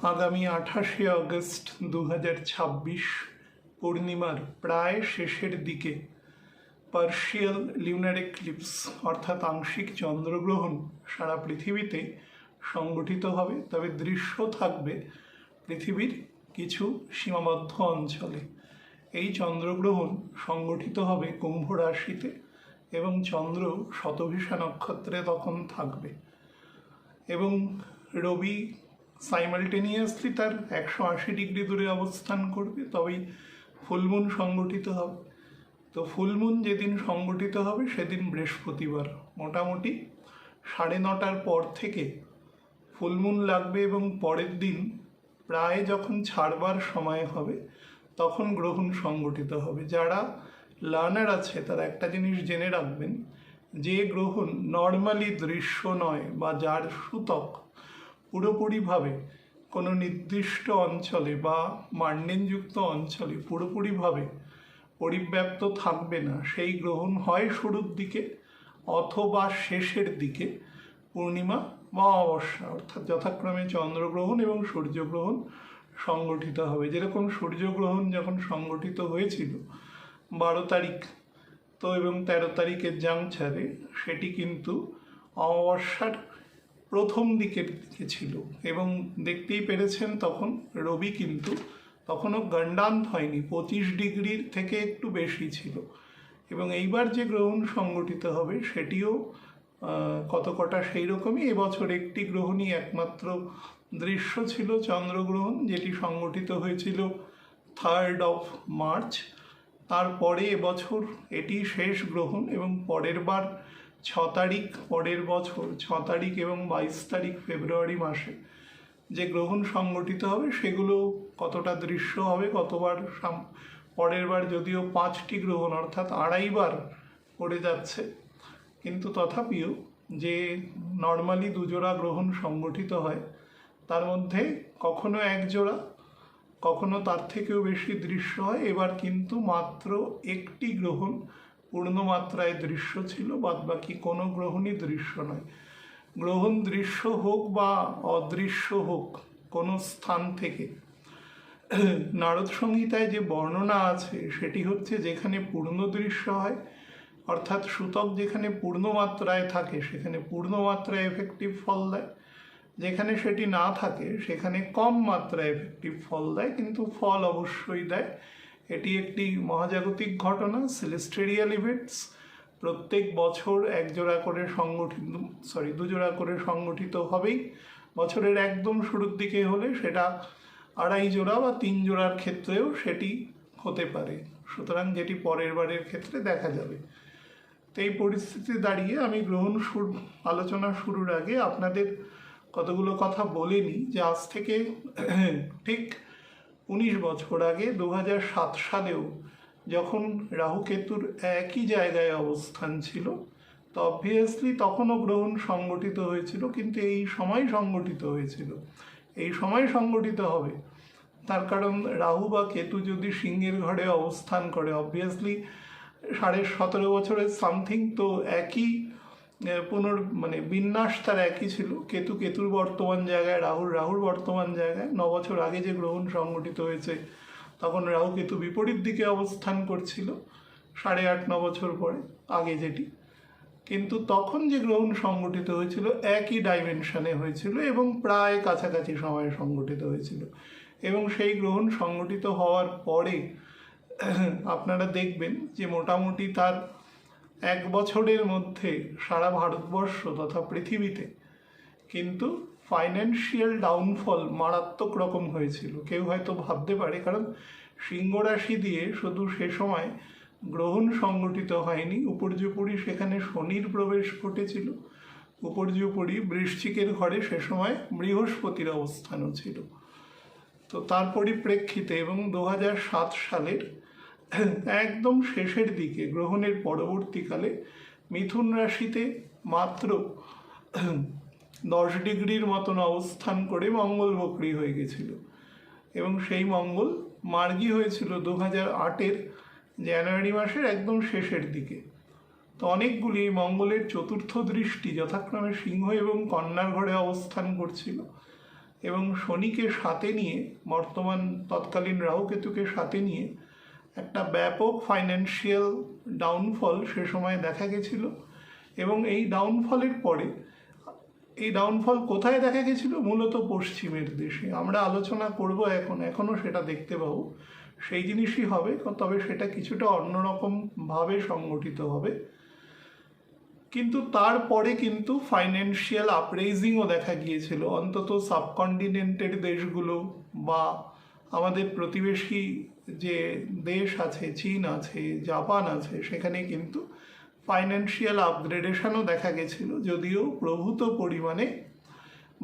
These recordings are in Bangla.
আগামী 28শে অগস্ট 2026 পূর্ণিমার প্রায় শেষের দিকে পার্শিয়াল লিউনার এক্লিপস অর্থাৎ আংশিক চন্দ্রগ্রহণ সারা পৃথিবীতে সংগঠিত হবে। তবে দৃশ্য থাকবে পৃথিবীর কিছু সীমাবদ্ধ অঞ্চলে। এই চন্দ্রগ্রহণ সংগঠিত হবে কুম্ভ রাশিতে এবং চন্দ্র শতভিষা নক্ষত্রে তখন থাকবে এবং রবি সাইমালটেনিয়াসলি তার 180 ডিগ্রি দূরে অবস্থান করবে, তবেই ফুলমুন সংগঠিত হবে। তো ফুলমুন যেদিন সংগঠিত হবে সেদিন বৃহস্পতিবার মোটামুটি 9:30টার পর থেকে ফুলমুন লাগবে এবং পরের দিন প্রায় যখন ছাড়বার সময় হবে তখন গ্রহণ সংগঠিত হবে। যারা লার্নার আছে তারা একটা জিনিস জেনে রাখবেন, যে গ্রহণ নর্মালি দৃশ্য নয় বা যার সূতক পুরোপুরিভাবে কোনো নির্দিষ্ট অঞ্চলে বা মান্ডেনযুক্ত অঞ্চলে পুরোপুরিভাবে পরিব্যাপ্ত থাকবে না, সেই গ্রহণ হয় শুরুর দিকে অথবা শেষের দিকে পূর্ণিমা বা অমাবস্যা অর্থাৎ যথাক্রমে চন্দ্রগ্রহণ এবং সূর্যগ্রহণ সংগঠিত হবে। যেরকম সূর্যগ্রহণ যখন সংগঠিত হয়েছিল 12 তারিখ তো এবং 13 তারিখের জাংচারে, সেটি কিন্তু অমাবস্যার প্রথম দিকে ছিল এবং দেখতেই পেরেছেন তখন রবি কিন্তু তখনও গণ্ডান্ত হয়নি, 25 ডিগ্রির থেকে একটু বেশি ছিল। এবং এইবার যে গ্রহণ সংগঠিত হবে সেটিও কতকটা সেই রকমই। এবছর একটি গ্রহণই একমাত্র দৃশ্য ছিল চন্দ্রগ্রহণ, যেটি সংগঠিত হয়েছিল 3rd মার্চ। তারপরে এবছর এটি শেষ গ্রহণ এবং পরের বার 6 তারিখ, পরের বছর 6 তারিখ এবং 22 তারিখ ফেব্রুয়ারি মাসে যে গ্রহণ সংগঠিত হবে সেগুলো কতটা দৃশ্য হবে, কতবার পরের বার যদিও 5টি গ্রহণ অর্থাৎ 2.5 বার করে যাচ্ছে, কিন্তু তথাপিও যে নর্মালি 2 জোড়া গ্রহণ সংগঠিত হয় তার মধ্যে কখনো 1 জোড়া কখনো তার থেকেও বেশি দৃশ্য হয়। এবার কিন্তু মাত্র একটি গ্রহণ পূর্ণমাত্রায় দৃশ্য ছিল, বাদবাকি কোনো গ্রহণই দৃশ্য নয়। গ্রহণ দৃশ্য হোক বা অদৃশ্য হোক কোনো স্থান থেকে, নারদ সংহিতায় যে বর্ণনা আছে সেটি হচ্ছে যেখানে পূর্ণ দৃশ্য হয় অর্থাৎ সূতক যেখানে পূর্ণমাত্রায় থাকে সেখানে পূর্ণমাত্রায় এফেক্টিভ ফল দেয়, যেখানে সেটি না থাকে সেখানে কম মাত্রায় এফেক্টিভ ফল দেয়, কিন্তু ফল অবশ্যই দেয়। এটি একটি মহাজাগতিক ঘটনা, সেলেস্টেরিয়াল ইভেন্টস। প্রত্যেক বছর 2 জোড়া করে সংগঠিত হবেই। বছরের একদম শুরুর দিকে হলে সেটা 2.5 জোড়া বা 3 জোড়ার ক্ষেত্রেও সেটি হতে পারে, সুতরাং যেটি পরের বারের ক্ষেত্রে দেখা যাবে। তো এই পরিস্থিতি দাঁড়িয়ে আমি গ্রহণ আলোচনা শুরুর আগে আপনাদের কতগুলো কথা বলে নিই যে আজ থেকে ঠিক 19 বছর আগে 2007 সালেও যখন রাহু কেতুর একই জায়গায় অবস্থান ছিল, তো অবভিয়াসলি তখনও গ্রহণ সংগঠিত হয়েছিল, কিন্তু এই সময় সংগঠিত হয়েছিল। এই সময় সংগঠিত হবে তার কারণ রাহু বা কেতু যদি সিংহের ঘরে অবস্থান করে, অবভিয়াসলি 17.5 বছরের সামথিং, তো একই বিন্যাস তার একই ছিল। কেতুর বর্তমান জায়গায়, রাহুর বর্তমান জায়গায়। 9 বছর আগে যে গ্রহণ সংগঠিত হয়েছে তখন রাহু কেতু বিপরীত দিকে অবস্থান করছিল 8.5-9 বছর পরে আগে যেটি, কিন্তু তখন যে গ্রহণ সংগঠিত হয়েছিল একই ডাইমেনশনে হয়েছিল এবং প্রায় কাছাকাছি সময়ে সংগঠিত হয়েছিল। এবং সেই গ্রহণ সংগঠিত হওয়ার পরে আপনারা দেখবেন যে মোটামুটি তার 1 বছরের মধ্যে সারা ভারতবর্ষ তথা পৃথিবীতে কিন্তু ফাইন্যান্সিয়াল ডাউনফল মারাত্মক রকম হয়েছিল। কেউ হয়তো ভাবতে পারে, কারণ সিংহ রাশি দিয়ে শুধু সে সময় গ্রহণ সংগঠিত হয়নি, উপর্যুপরি সেখানে শনির প্রবেশ ঘটেছিল, উপর্যুপরি বৃশ্চিকের ঘরে সে সময় বৃহস্পতির অবস্থানও ছিল। তো তার পরিপ্রেক্ষিতে এবং 2007 সালের একদম শেষের দিকে গ্রহণের পরবর্তীকালে মিথুন রাশিতে মাত্র 10 ডিগ্রির মতন অবস্থান করে মঙ্গল বক্রী হয়ে গেছিল এবং সেই মঙ্গল মার্গী হয়েছিল 2008-এর জানুয়ারি মাসের একদম শেষের দিকে। তো অনেকগুলি মঙ্গলের চতুর্থ দৃষ্টি যথাক্রমে সিংহ এবং কন্যার ঘরে অবস্থান করছিল এবং শনিকে সাথে নিয়ে, বর্তমান তৎকালীন রাহুকেতুকে সাথে নিয়ে একটা ব্যাপক ফাইন্যান্সিয়াল ডাউনফল সে সময় দেখা গেছিল। এবং এই ডাউনফলের পরে, এই ডাউনফল কোথায় দেখা গেছিল? মূলত পশ্চিমের দেশে। আমরা আলোচনা করব এখনও সেটা দেখতে পাবো, সেই জিনিসই হবে, তবে সেটা কিছুটা অন্যরকমভাবে সংগঠিত হবে। কিন্তু তারপরে কিন্তু ফাইন্যান্সিয়াল আপরেজিংও দেখা গিয়েছিল, অন্তত সাবকন্টিনেন্টের দেশগুলো বা আমাদের প্রতিবেশী যে দেশ আছে, চীন আছে, জাপান আছে, সেখানে কিন্তু ফাইন্যান্সিয়াল আপগ্রেডেশনও দেখা গেছিল, যদিও প্রভূত পরিমাণে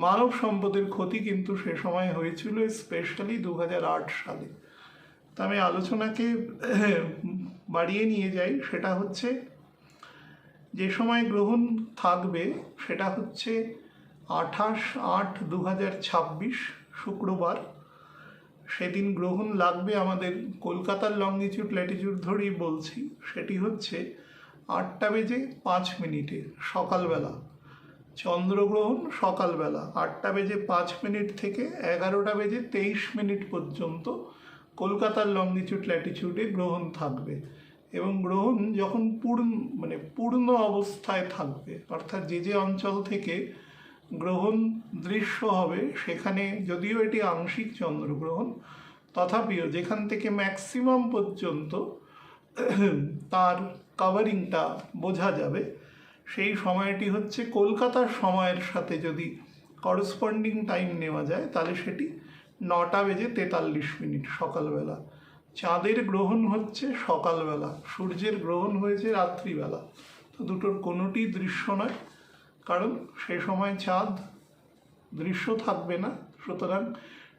মানব সম্পদের ক্ষতি কিন্তু সে সময় হয়েছিল, স্পেশালি 2008 সালে। তা আমি আলোচনাকে বাড়িয়ে নিয়ে যাই। সেটা হচ্ছে, যে সময় গ্রহণ থাকবে সেটা হচ্ছে 28/8/2026 শুক্রবার। সেদিন গ্রহণ লাগবে আমাদের কলকাতার লংজিটিউড ল্যাটিটিউড ধরেই বলছি, সেটি হচ্ছে 8:05 সকালবেলা। চন্দ্রগ্রহণ সকালবেলা 8:05 থেকে 11:23 পর্যন্ত কলকাতার লংজিটিউড ল্যাটিটিউডে গ্রহণ থাকবে। এবং গ্রহণ যখন পূর্ণ অবস্থায় থাকবে, অর্থাৎ যে অঞ্চল থেকে গ্রহণ দৃশ্য হবে সেখানে, যদিও এটি আংশিক চন্দ্রগ্রহণ, তথাপিও যেখান থেকে ম্যাক্সিমাম পর্যন্ত তার কাভারিংটা বোঝা যাবে, সেই সময়টি হচ্ছে কলকাতার সময়ের সাথে যদি করসপন্ডিং টাইম নেওয়া যায় তাহলে সেটি 9:43 সকালবেলা। চাঁদের গ্রহণ হচ্ছে সকালবেলা, সূর্যের গ্রহণ হয়েছে রাত্রিবেলা। তো দুটোর কোনোটি দৃশ্য নয়, কারণ সে সময় চাঁদ দৃশ্য থাকবে না। সুতরাং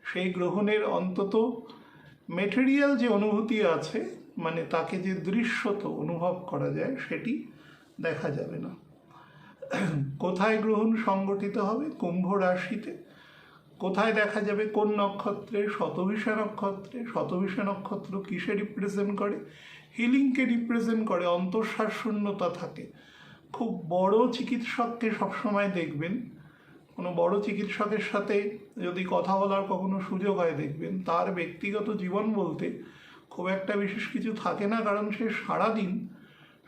সেই গ্রহণের অন্তত মেটেরিয়াল যে অনুভূতি আছে, মানে তাকে যে দৃশ্যত অনুভব করা যায়, সেটি দেখা যাবে না। কোথায় গ্রহণ সংগঠিত হবে? কুম্ভ রাশিতে। কোথায় দেখা যাবে? কোন নক্ষত্রে? শতভিষা নক্ষত্রে। শতভিষা নক্ষত্র কিসে রিপ্রেজেন্ট করে? হিলিংকে রিপ্রেজেন্ট করে। অন্তঃশ্বাস শূন্যতা থাকে। খুব বড় চিকিৎসককে সবসময় দেখবেন, কোনো বড় চিকিৎসকের সাথে যদি কথা বলার কখনো সুযোগ হয়, দেখবেন তার ব্যক্তিগত জীবন বলতে খুব একটা বিশেষ কিছু থাকে না, কারণ সে সারাদিন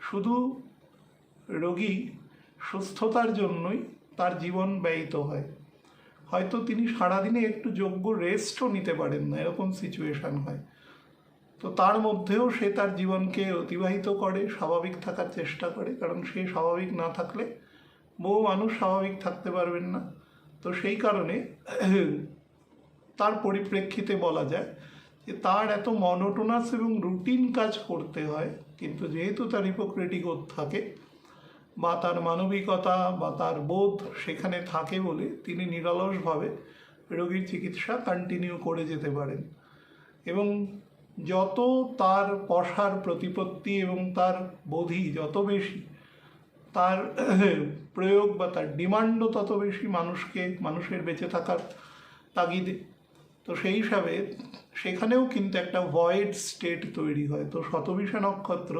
শুধু রোগী সুস্থতার জন্যই তার জীবন ব্যয়িত হয়। হয়তো তিনি সারাদিনে একটু যোগ্য রেস্টও নিতে পারেন না, এরকম সিচুয়েশান হয়। তো তার মধ্যেও সে তার জীবনকে অতিবাহিত করে, স্বাভাবিক থাকার চেষ্টা করে, কারণ সে স্বাভাবিক না থাকলে বহু মানুষ স্বাভাবিক থাকতে পারবেন না। তো সেই কারণে তার পরিপ্রেক্ষিতে বলা যায় যে তার এত মনোটোনাস এবং রুটিন কাজ করতে হয়, কিন্তু যেহেতু তার হিপোক্রেটিক ওথ থাকে বা তার মানবিকতা বা তার বোধ সেখানে থাকে বলে তিনি নিরলসভাবে রোগীর চিকিৎসা কন্টিনিউ করে যেতে পারেন। এবং যত তার পশার প্রতিপত্তি এবং তার বোধি যত বেশি, তার প্রয়োগ বা তার ডিমান্ডও তত বেশি মানুষের বেঁচে থাকার তাগিদে। তো সেই হিসাবে সেখানেও কিন্তু একটা ভয়েড স্টেট তৈরি হয়। তো শতভিষা নক্ষত্র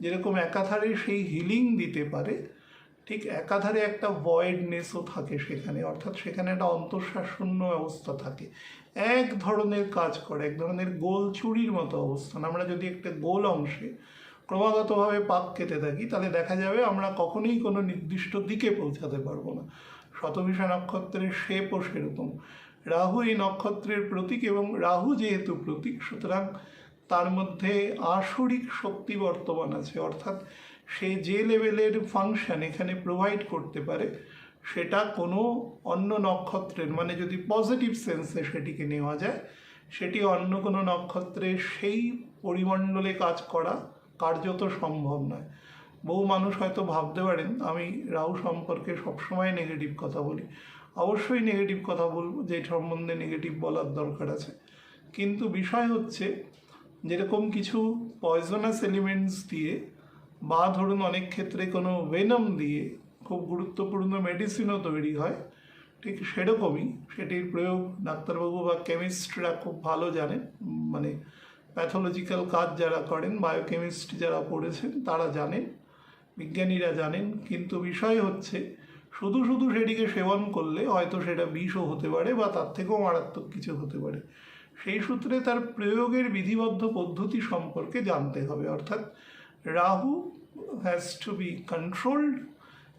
যেরকম একাধারে সেই হিলিং দিতে পারে, ঠিক একাধারে একটা ভয়েডনেসও থাকে সেখানে, অর্থাৎ সেখানে একটা অন্তঃশ্বাস শূন্য অবস্থা থাকে। এক ধরনের কাজ করে, এক ধরনের গোল চুরির মতো অবস্থান। আমরা যদি একটা গোল অংশে ক্রমাগতভাবে পাক খেতে থাকি, তাহলে দেখা যাবে আমরা কখনোই কোনো নির্দিষ্ট দিকে পৌঁছাতে পারবো না। শতভিষা নক্ষত্রের শেপও সেরকম। রাহু এই নক্ষত্রের প্রতীক, এবং রাহু যেহেতু প্রতীক, সুতরাং তার মধ্যে আসরিক শক্তি বর্তমান আছে, অর্থাৎ সে যে লেভেলের ফাংশন এখানে প্রোভাইড করতে পারে সেটা কোনো অন্য নক্ষত্রের, মানে যদি পজিটিভ সেন্সে সেটিকে নেওয়া যায়, সেটি অন্য কোনো নক্ষত্রে সেই পরিমণ্ডলে কাজ করা কার্যত সম্ভব নয়। বহু মানুষ হয়তো ভাবতে পারেন আমি রাহু সম্পর্কে সবসময় নেগেটিভ কথা বলি। অবশ্যই নেগেটিভ কথা বলবো, যে সম্বন্ধে নেগেটিভ বলার দরকার আছে। কিন্তু বিষয় হচ্ছে, যেরকম কিছু পয়জনাস এলিমেন্টস দিয়ে বা ধরুন অনেক ক্ষেত্রে কোনো ভেনম দিয়ে খুব গুরুত্বপূর্ণ মেডিসিনও তৈরি হয়, ঠিক সেরকমই সেটির প্রয়োগ ডাক্তারবাবু বা কেমিস্টরা খুব ভালো জানেন। মানে প্যাথোলজিক্যাল কাজ যারা করেন, বায়োকেমিস্ট যারা পড়েছেন তারা জানেন, বিজ্ঞানীরা জানেন। কিন্তু বিষয় হচ্ছে শুধু শুধু সেটিকে সেবন করলে হয়তো সেটা বিষও হতে পারে বা তার থেকেও মারাত্মক কিছু হতে পারে। সেই সূত্রে তার প্রয়োগের বিধিবদ্ধ পদ্ধতি সম্পর্কে জানতে হবে, অর্থাৎ Rahu has to be controlled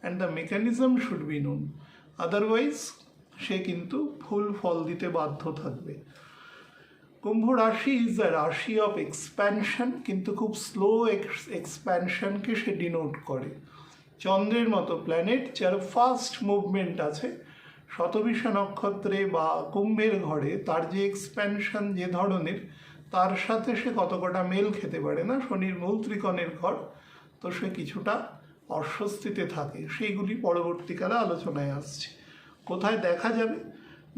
and the mechanism should be known, otherwise সে কিন্তু ফুল ফল দিতে বাধ্য থাকবে। কুম্ভ রাশি is the rashi of expansion, কিন্তু খুব স্লো এক্সপ্যানশনকে সে ডিনোট করে। চন্দ্রের মতো প্ল্যানেট যার ফাস্ট মুভমেন্ট আছে, শতবিশা নক্ষত্রে বা কুম্ভের ঘরে তার যে এক্সপ্যানশন যে ধরনের, তার সাথে সে কতকটা মেল খেতে পারে না। শনির মূল ত্রিকোণের ঘর, তো সে কিছুটা অস্বস্তিতে থাকে, সেইগুলি পরবর্তীকালে আলোচনায় আসছে। কোথায় দেখা যাবে?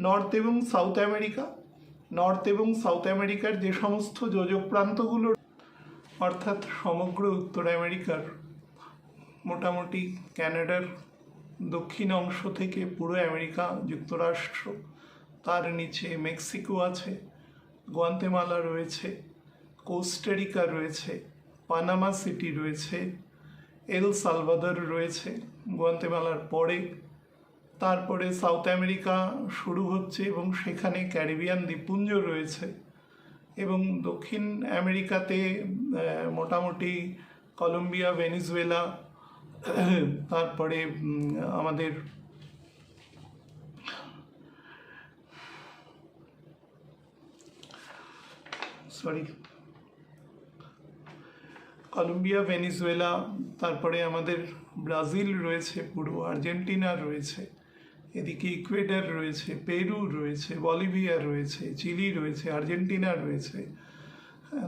নর্থ এবং সাউথ আমেরিকা। নর্থ এবং সাউথ আমেরিকার যে সমস্ত যোজক প্রান্তগুলো, অর্থাৎ সমগ্র উত্তর আমেরিকার মোটামুটি ক্যানাডার দক্ষিণ অংশ থেকে পুরো আমেরিকা যুক্তরাষ্ট্র, তার নিচে মেক্সিকো আছে, গুয়াতেমালা রয়েছে, কোস্টারিকা রয়েছে, পানামা সিটি রয়েছে, এল সালভাদর রয়েছে গুয়াতেমালার পরে। তারপরে সাউথ আমেরিকা শুরু হচ্ছে এবং সেখানে ক্যারিবিয়ান দ্বীপপুঞ্জ রয়েছে, এবং দক্ষিণ আমেরিকাতে মোটামুটি কলম্বিয়া, ভেনিজুয়েলা, তারপরে আমাদের কলম্বিয়া, ভেনিজুয়েলা, তারপরে আমাদের ব্রাজিল রয়েছে, পুরো আর্জেন্টিনা রয়েছে, এদিকে ইকুয়েডর রয়েছে, পেরু রয়েছে, বলিভিয়া রয়েছে, চিলি রয়েছে, আর্জেন্টিনা রয়েছে।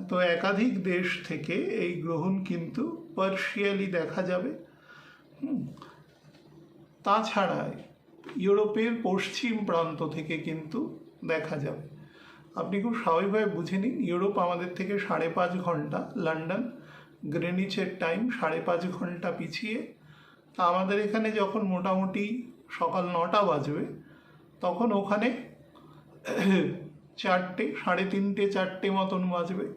তো একাধিক দেশ থেকে এই গ্রহণ কিন্তু পার্শিয়ালি দেখা যাবে। তাছাড়া ইউরোপের পশ্চিম প্রান্ত থেকে কিন্তু দেখা যাবে। আপনি খুব স্বাভাবিকভাবে বুঝে নিন, ইউরোপ আমাদের থেকে 5.5 ঘন্টা, লন্ডন গ্রিনিচের টাইম 5.5 ঘন্টা পিছিয়ে। তা আমাদের এখানে যখন মোটামুটি সকাল 9টা বাজবে, তখন ওখানে 4টে, 3:30, 4টে মতন বাজবে।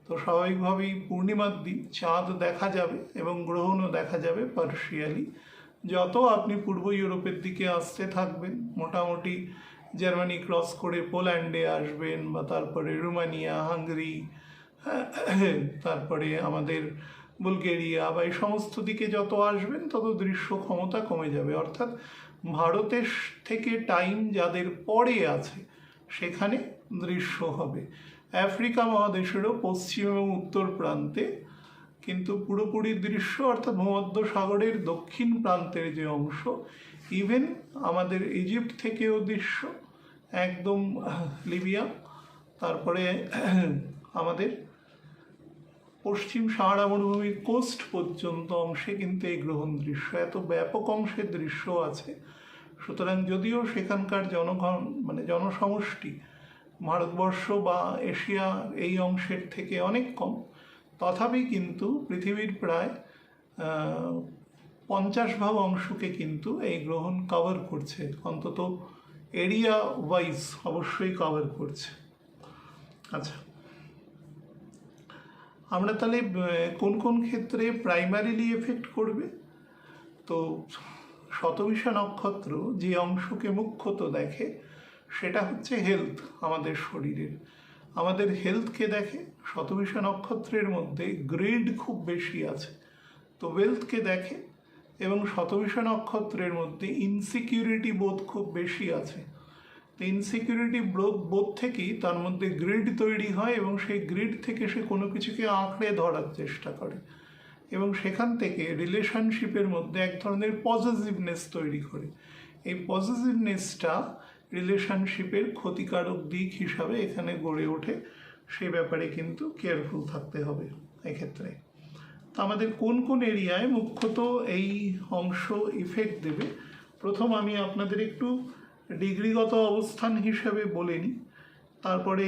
তো স্বাভাবিকভাবেই পূর্ণিমার দিন চাঁদ দেখা যাবে এবং গ্রহণও দেখা যাবে পার্শিয়ালি। যত আপনি পূর্ব ইউরোপের দিকে আসতে থাকবেন, মোটামুটি জার্মানি ক্রস করে পোল্যান্ডে আসবেন, বা তারপরে রোমানিয়া, হাঙ্গেরি, তারপরে আমাদের বুলগেরিয়া, বা এই সমস্ত দিকে যত আসবেন তত দৃশ্য ক্ষমতা কমে যাবে। অর্থাৎ ভারতের থেকে টাইম যাদের পরে আছে সেখানে দৃশ্য হবে। আফ্রিকা মহাদেশেরও পশ্চিম এবং উত্তর প্রান্তে কিন্তু পুরোপুরি দৃশ্য, অর্থাৎ ভূমধ্য সাগরের দক্ষিণ প্রান্তের যে অংশ, ইভেন আমাদের ইজিপ্ট থেকেও দৃশ্য, একদম লিবিয়া, তারপরে আমাদের পশ্চিম সাহারা মরুভূমির কোস্ট পর্যন্ত অংশে কিন্তু এই গ্রহণ দৃশ্য, এত ব্যাপক অংশের দৃশ্য আছে। সুতরাং যদিও সেখানকার জনসমষ্টি ভারতবর্ষ বা এশিয়া এই অংশের থেকে অনেক কম, তথাপি কিন্তু পৃথিবীর প্রায় 50% অংশকে কিন্তু এই গ্রহণ কভার করছে, অন্তত এরিয়া ওয়াইজ অবশ্যই কভার করছে। আচ্ছা, আমরা তাহলে কোন কোন ক্ষেত্রে প্রাইমারিলি এফেক্ট করবে? তো শতবিশা নক্ষত্র যে অংশকে মুখ্যত দেখে সেটা হচ্ছে হেলথ, আমাদের শরীরের, আমাদের হেলথকে দেখে। শতবিশা নক্ষত্রের মধ্যে গ্রিড খুব বেশি আছে, তো ওয়েলথকে দেখে। এবং শতবিশা নক্ষত্রের মধ্যে ইনসিকিউরিটি বোধ খুব বেশি আছে, তো ইনসিকিউরিটি বোধ থেকেই তার মধ্যে গ্রিড তৈরি হয়, এবং সেই গ্রিড থেকে সে কোনো কিছুকে আঁকড়ে ধরার চেষ্টা করে, এবং সেখান থেকে রিলেশনশিপের মধ্যে এক ধরনের পজিটিভনেস তৈরি করে। এই পজিটিভনেসটা রিলেশনশিপের ক্ষতিকারক দিক হিসাবে এখানে গড়ে ওঠে, সে ব্যাপারে কিন্তু কেয়ারফুল থাকতে হবে এক্ষেত্রে। তো আমাদের কোন কোন এরিয়ায় মুখ্যত এই অংশ ইফেক্ট দেবে, প্রথম আমি আপনাদের একটু ডিগ্রিগত অবস্থান হিসাবে বলে নিই, তারপরে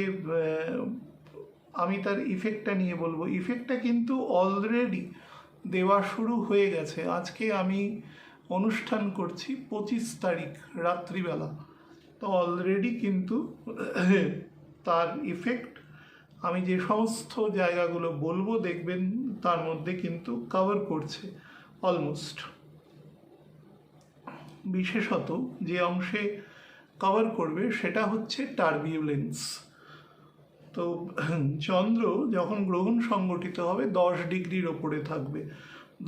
আমি তার ইফেক্টটা নিয়ে বলবো। ইফেক্টটা কিন্তু অলরেডি দেওয়া শুরু হয়ে গেছে। আজকে আমি অনুষ্ঠান করছি 25 তারিখ রাত্রিবেলা, তো অলরেডি কিন্তু তার ইফেক্ট আমি যে সমস্ত জায়গাগুলো বলবো দেখবেন তার মধ্যে কিন্তু কভার করছে অলমোস্ট। বিশেষত যে অংশে কভার করবে সেটা হচ্ছে টার্বিউলেন্স। তো চন্দ্র যখন গ্রহণ সংগঠিত হবে 10 ডিগ্রির ওপরে থাকবে।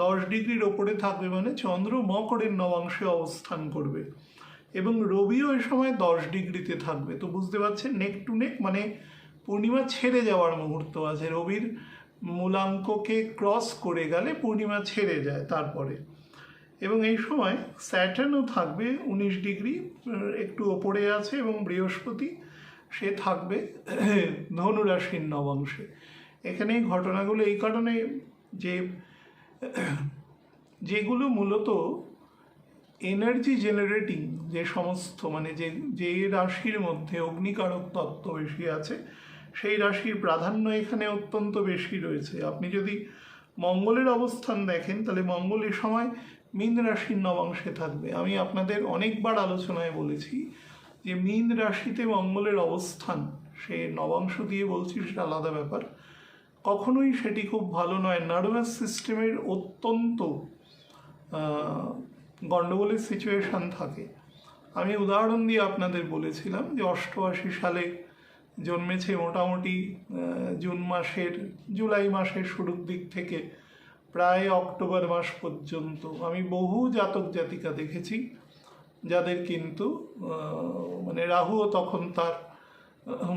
10 ডিগ্রির ওপরে থাকবে মানে চন্দ্র মকরের নবাংশে অবস্থান করবে, এবং রবিও এ সময় 10 ডিগ্রিতে থাকবে। তো বুঝতে পারছেন, নেক টু নেক মানে পূর্ণিমা ছেড়ে যাওয়ার মুহূর্ত আছে। রবির মূলাঙ্ককে ক্রস করে গেলে পূর্ণিমা ছেড়ে যায় তারপরে। এবং এই সময় স্যাটার্নও থাকবে 19 ডিগ্রি একটু ওপরে আছে, এবং বৃহস্পতি সে থাকবে ধনু রাশির নবাংশে। এখানে এই ঘটনাগুলো এই কারণে যে যেগুলো মূলত এনার্জি জেনারেটিং, যে সমস্ত মানে যে রাশির মধ্যে অগ্নিকারক তত্ত্ব বেশি আছে সেই রাশির প্রাধান্য এখানে অত্যন্ত বেশি রয়েছে। আপনি যদি মঙ্গলের অবস্থান দেখেন তাহলে মঙ্গল এ সময় মীন রাশির নবাংশে থাকবে। আমি আপনাদের অনেকবার আলোচনায় বলেছি যে মীন রাশিতে মঙ্গলের অবস্থান, সে নবাংশ দিয়ে বলছি সেটা আলাদা ব্যাপার, কখনোই সেটি খুব ভালো নয়। নার্ভাস সিস্টেমের অত্যন্ত গণ্ডগোলের সিচুয়েশান থাকে। আমি উদাহরণ দিয়ে আপনাদের বলেছিলাম যে 88 সালে জন্মেছে মোটামুটি জুলাই মাসের শুরুর দিক থেকে প্রায় অক্টোবর মাস পর্যন্ত আমি বহু জাতক জাতিকা দেখেছি যাদের কিন্তু মানে রাহুও তখন তার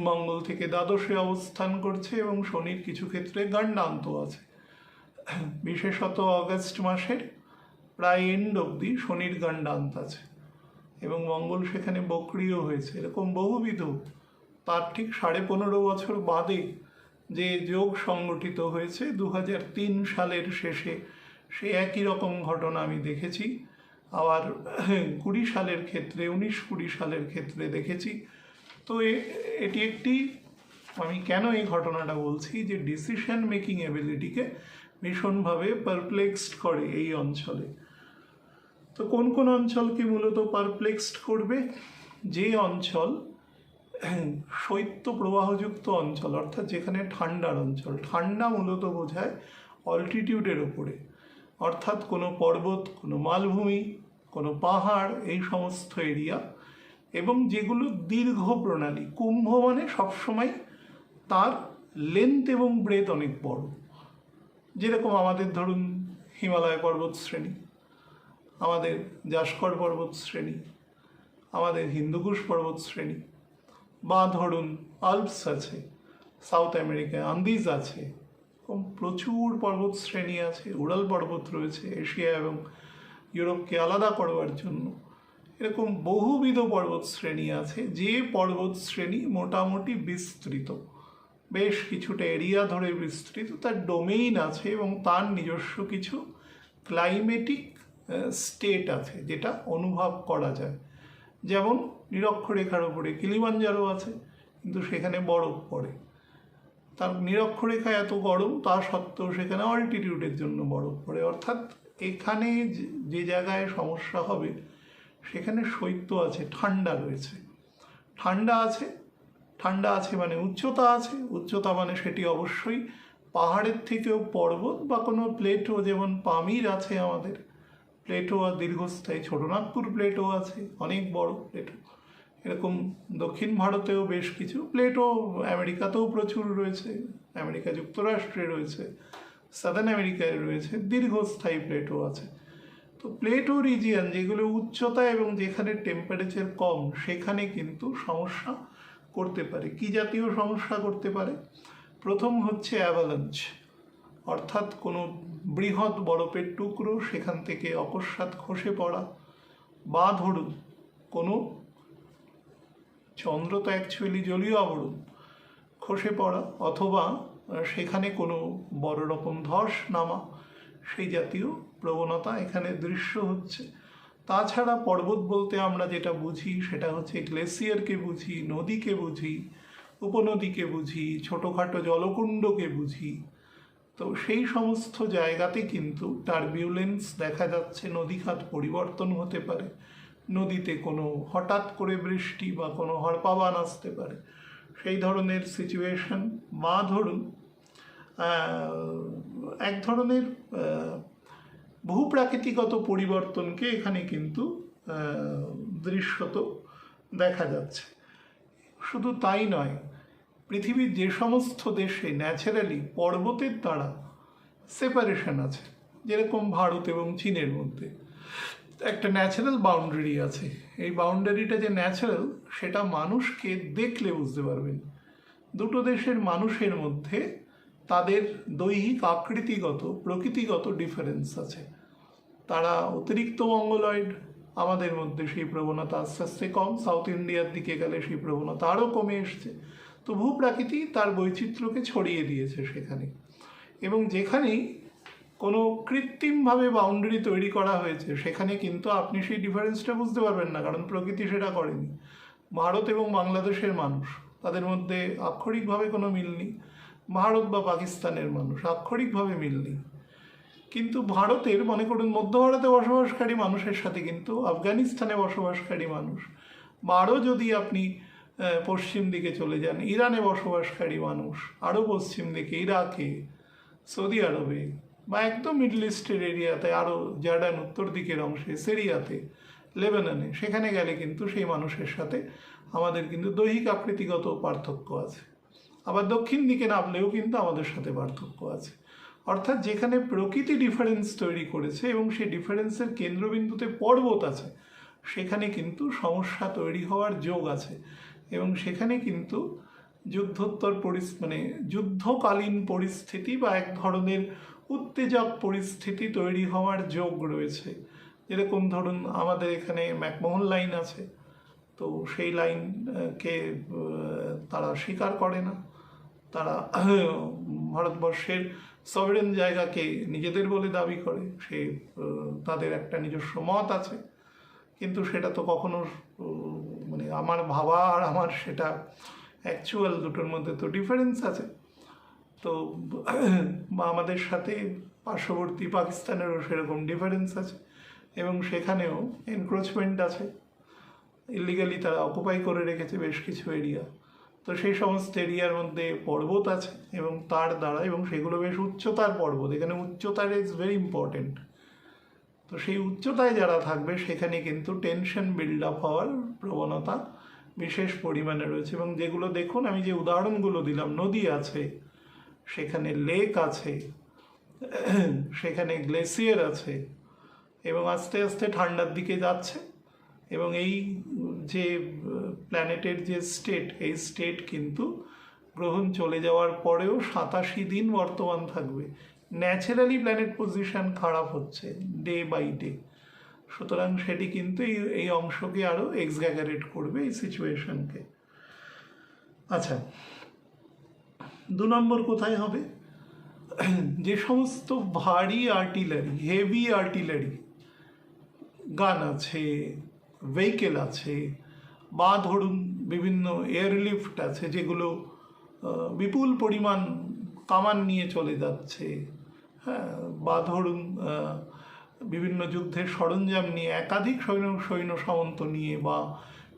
মঙ্গল থেকে দ্বাদশে অবস্থান করছে, এবং শনির কিছু ক্ষেত্রে গণ্ডান্ত আছে। বিশেষত অগাস্ট মাসের প্রায় এন্ড অবধি শনির গণ্ডান্ত আছে, এবং মঙ্গল সেখানে বক্রিয় হয়েছে। এরকম বহুবিধ, তার ঠিক 15.5 বছর বাদে যে যোগ সংগঠিত হয়েছে 2003 সালের শেষে, সে একই রকম ঘটনা আমি দেখেছি। আবার 20 সালের ক্ষেত্রে 19-20 সালের ক্ষেত্রে দেখেছি। তো এটি একটি, আমি কেন এই ঘটনাটা বলছি, যে ডিসিশন মেকিং এবিলিটিকে ভীষণভাবে পারপ্লেক্সড করে এই অঞ্চলে। তো কোন কোন অঞ্চলকে মূলত পারপ্লেক্সড করবে? যে অঞ্চল শৈত্য প্রবাহযুক্ত অঞ্চল, অর্থাৎ যেখানে ঠান্ডার অঞ্চল। ঠান্ডা মূলত বোঝায় অল্টিটিউডের ওপরে, অর্থাৎ কোনো পর্বত, কোনো মালভূমি, কোনো পাহাড়, এই সমস্ত এরিয়া, এবং যেগুলো দীর্ঘ প্রণালী। কুম্ভ মানে সবসময় তার লেন্থ এবং ব্রেথ অনেক বড়, যেরকম আমাদের ধরুন হিমালয় পর্বত শ্রেণী, আমাদের জাস্কর পর্বত শ্রেণী, আমাদের হিন্দুকুশ পর্বত শ্রেণী, বা ধরুন আল্পস আছে, সাউথ আমেরিকায় আন্দিজ আছে, প্রচুর পর্বত শ্রেণী আছে। উড়াল পর্বত রয়েছে এশিয়া এবং ইউরোপকে আলাদা করবার জন্য। এরকম বহুবিধ পর্বত শ্রেণী আছে, যে পর্বত শ্রেণী মোটামুটি বিস্তৃত, বেশ কিছুটা এরিয়া ধরে বিস্তৃত, তার ডোমেইন আছে এবং তার নিজস্ব কিছু ক্লাইমেটিক স্টেট আছে যেটা অনুভব করা যায়। যেমন নিরক্ষরেখার ওপরে কিলিমাঞ্জারো আছে, কিন্তু সেখানে বরফ পড়ে। তার নিরক্ষরেখা এত গরম, তা সত্ত্বেও সেখানে অল্টিটিউডের জন্য বরফ পড়ে। অর্থাৎ এখানে যে জায়গায় সমস্যা হবে সেখানে শৈত্য আছে, ঠান্ডা রয়েছে। ঠান্ডা আছে মানে উচ্চতা আছে। উচ্চতা মানে সেটি অবশ্যই পাহাড়ের থেকেও পর্বত বা কোনো প্লেটো, যেমন পামির আছে আমাদের প্লেটো, আর দীর্ঘস্থায়ী ছোটনাগপুর প্লেটো আছে, অনেক বড় প্লেটো। এরকম দক্ষিণ ভারতেও বেশ কিছু প্লেটো, আমেরিকাতেও প্রচুর রয়েছে, আমেরিকা যুক্তরাষ্ট্রে রয়েছে, সাদার্ন আমেরিকায় রয়েছে, দীর্ঘস্থায়ী প্লেটো আছে। তো প্লেটো রিজিয়ন যেগুলো উচ্চতা এবং যেখানে টেম্পারেচার কম, সেখানে কিন্তু সমস্যা করতে পারে। কি জাতীয় সমস্যা করতে পারে? প্রথম হচ্ছে অ্যাভালাঞ্চ, অর্থাৎ কোনো বৃহৎ বরফের টুকরো সেখান থেকে অকস্মাৎ খসে পড়া, বা ধরুন কোনো, চন্দ্র তো অ্যাকচুয়ালি জলীয় আবরণ, খসে পড়া, অথবা সেখানে কোনো বড় রকম ধস নামা, সেই জাতীয় প্রবণতা এখানে দৃশ্য হচ্ছে। তাছাড়া পর্বত বলতে আমরা যেটা বুঝি সেটা হচ্ছে গ্লেসিয়ারকে বুঝি, নদীকে বুঝি, উপনদীকে বুঝি, ছোটোখাটো জলকুণ্ডকে বুঝি। তো সেই সমস্ত জায়গাতে কিন্তু টার্বিউলেন্স দেখা যাচ্ছে, নদীখাত পরিবর্তন হতে পারে, নদীতে কোনো হঠাৎ করে বৃষ্টি বা কোনো হড়পাবান আসতে পারে, সেই ধরনের সিচুয়েশন। বা ধরুন এক ধরনের ভূপ্রাকৃতিগত পরিবর্তনকে এখানে কিন্তু দৃশ্যত দেখা যাচ্ছে। শুধু তাই নয়, পৃথিবীর যে সমস্ত দেশে ন্যাচারালি পর্বতের দ্বারা সেপারেশন আছে, যেরকম ভারত এবং চীনের মধ্যে একটা ন্যাচারাল বাউন্ডারি আছে, এই বাউন্ডারিটা যে ন্যাচারাল সেটা মানুষকে দেখলে বুঝতে পারবেন। দুটো দেশের মানুষের মধ্যে তাদের দৈহিক আকৃতিগত প্রকৃতিগত ডিফারেন্স আছে। তারা অতিরিক্ত মঙ্গলয়েড, আমাদের মধ্যে সেই প্রবণতা আস্তে আস্তে কম, সাউথ ইন্ডিয়ার দিকে গেলে সেই প্রবণতা আরও কমে এসছে। তো ভূপ্রাকৃতি তার বৈচিত্র্যকে ছড়িয়ে দিয়েছে সেখানে, এবং যেখানেই কোনো কৃত্রিমভাবে বাউন্ডারি তৈরি করা হয়েছে সেখানে কিন্তু আপনি সেই ডিফারেন্সটা বুঝতে পারবেন না, কারণ প্রকৃতি সেটা করেনি। ভারত এবং বাংলাদেশের মানুষ, তাদের মধ্যে আক্ষরিকভাবে কোনো মিল নেই। ভারত বা পাকিস্তানের মানুষ, আক্ষরিকভাবে মিল নেই। কিন্তু ভারতের, মনে করুন মধ্য ভারতে বসবাসকারী মানুষের সাথে কিন্তু আফগানিস্তানে বসবাসকারী মানুষ, বা আরও যদি আপনি পশ্চিম দিকে চলে যান, ইরানে বসবাসকারী মানুষ, আরও পশ্চিম দিকে ইরাকে, সৌদি আরবে, বা একদম মিডল ইস্টের এরিয়াতে, আরও জর্ডান উত্তর দিকের অংশে, সিরিয়াতে, লেবাননে, সেখানে গেলে কিন্তু সেই মানুষের সাথে আমাদের কিন্তু দৈহিক আকৃতিগত পার্থক্য আছে। আবার দক্ষিণ দিকে নামলেও কিন্তু আমাদের সাথে পার্থক্য আছে। অর্থাৎ যেখানে প্রকৃতি ডিফারেন্স তৈরি করেছে এবং সেই ডিফারেন্সের কেন্দ্রবিন্দুতে পর্বত আছে, সেখানে কিন্তু সমস্যা তৈরি হওয়ার যোগ আছে, এবং সেখানে কিন্তু যুদ্ধোত্তর মানে যুদ্ধকালীন পরিস্থিতি বা এক ধরনের উত্তেজক পরিস্থিতি তৈরি হওয়ার যোগ রয়েছে। যেরকম ধরুন আমাদের এখানে ম্যাকমোহন লাইন আছে, তো সেই লাইনকে তারা স্বীকার করে না। তারা ভারতবর্ষের সভরেন জায়গাকে নিজেদের বলে দাবি করে, সে তাদের একটা নিজস্ব মত আছে, কিন্তু সেটা তো কখনো মানে আমার ভাবা আর আমার সেটা অ্যাকচুয়াল দুটোর মধ্যে তো ডিফারেন্স আছে। তো আমাদের সাথে পার্শ্ববর্তী পাকিস্তানেরও সেরকম ডিফারেন্স আছে, এবং সেখানেও এনক্রোচমেন্ট আছে, ইলিগালি তারা অকুপাই করে রেখেছে বেশ কিছু এরিয়া। তো সেই সমস্ত এরিয়ার মধ্যে পর্বত আছে এবং তার দ্বারা, এবং সেগুলো বেশ উচ্চতার পর্বত, এখানে উচ্চতার ইজ ভেরি ইম্পর্টেন্ট। তো সেই উচ্চতায় যারা থাকবে সেখানে কিন্তু টেনশন বিল্ড আপ হওয়ার প্রবণতা বিশেষ পরিমাণে রয়েছে। এবং যেগুলো দেখুন, আমি যে উদাহরণগুলো দিলাম, নদী আছে, সেখানে লেক আছে, সেখানে গ্লেসিয়ার আছে, এবং আস্তে আস্তে ঠান্ডার দিকে যাচ্ছে, এবং এই যে প্ল্যানেটের যে স্টেট, এই স্টেট কিন্তু গ্রহণ চলে যাওয়ার পরেও 87 দিন বর্তমান থাকবে। ন্যাচারালি প্ল্যানেট পজিশন খারাপ হচ্ছে ডে বাই ডে, সুতরাং সেটি কিন্তু এই অংশকে আরও এক্সগ্যাগারেট করবে এই সিচুয়েশনকে। আচ্ছা, 2 নম্বর কোথায় হবে? যে সমস্ত ভারী আর্টিলারি, হেভি আর্টিলারি গান আছে, ভেহিকেল আছে, বা ধরুন বিভিন্ন এয়ারলিফট আছে যেগুলো বিপুল পরিমাণ কামান নিয়ে চলে যাচ্ছে, হ্যাঁ, বা ধরুন বিভিন্ন যুদ্ধের সরঞ্জাম নিয়ে, একাধিক সৈন্য সামন্ত নিয়ে, বা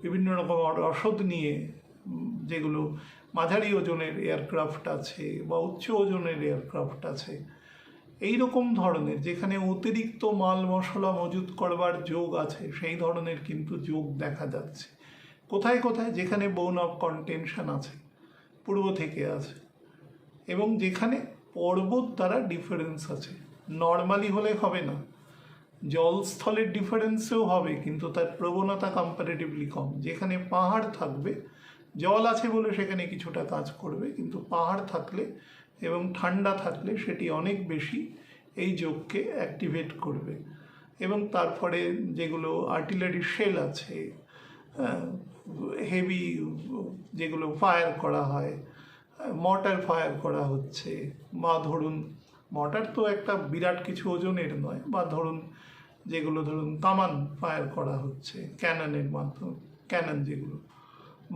বিভিন্ন রকম রসদ নিয়ে, যেগুলো মাঝারি ওজনের এয়ারক্রাফট আছে বা উচ্চ ওজনের এয়ারক্রাফট আছে, এই রকম ধরনের যেখানে অতিরিক্ত মাল মশলা মজুত করবার যোগ আছে, সেই ধরনের কিন্তু যোগ দেখা যাচ্ছে। কোথায় কোথায়? যেখানে বোন অফ কন্টেনশন আছে, পূর্ব থেকে আছে, এবং যেখানে পর্বত দ্বারা ডিফারেন্স আছে। নর্মালি হলে হবে না, জলস্থলের ডিফারেন্সেও হবে, কিন্তু তার প্রবণতা কম্পারেটিভলি কম। যেখানে পাহাড় থাকবে, জল আছে বলে সেখানে কিছুটা কাজ করবে, কিন্তু পাহাড় থাকলে এবং ঠান্ডা থাকলে সেটি অনেক বেশি এই যোগকে অ্যাক্টিভেট করবে। এবং তারপরে যেগুলো আর্টিলারি শেল আছে, হেভি যেগুলো ফায়ার করা হয়, মর্টার ফায়ার করা হচ্ছে, বা ধরুন মর্টার তো একটা বিরাট কিছু ওজনের নয়, বা ধরুন যেগুলো ধরুন কামান ফায়ার করা হচ্ছে ক্যাননের মাধ্যমে, ক্যানন যেগুলো,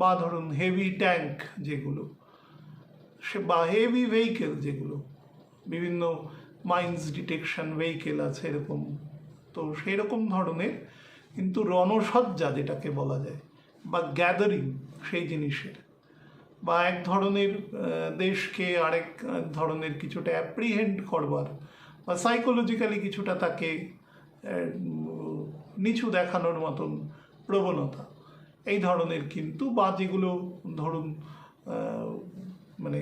বা ধরুন হেভি ট্যাঙ্ক যেগুলো, সে বা হেভি ভেহিকেল যেগুলো, বিভিন্ন মাইন্স ডিটেকশন ভেহিকেল আছে এরকম। তো সেই রকম ধরনের কিন্তু রণসজ্জা যেটাকে বলা যায়, বা গ্যাদারিং সেই জিনিসের, বা এক ধরনের দেশকে আরেক ধরনের কিছুটা অ্যাপ্রিহেন্ড করবার, বা সাইকোলজিক্যালি কিছুটা তাকে নিচু দেখানোর মতন প্রবণতা, এই ধরনের কিন্তু, বা যেগুলো ধরুন মানে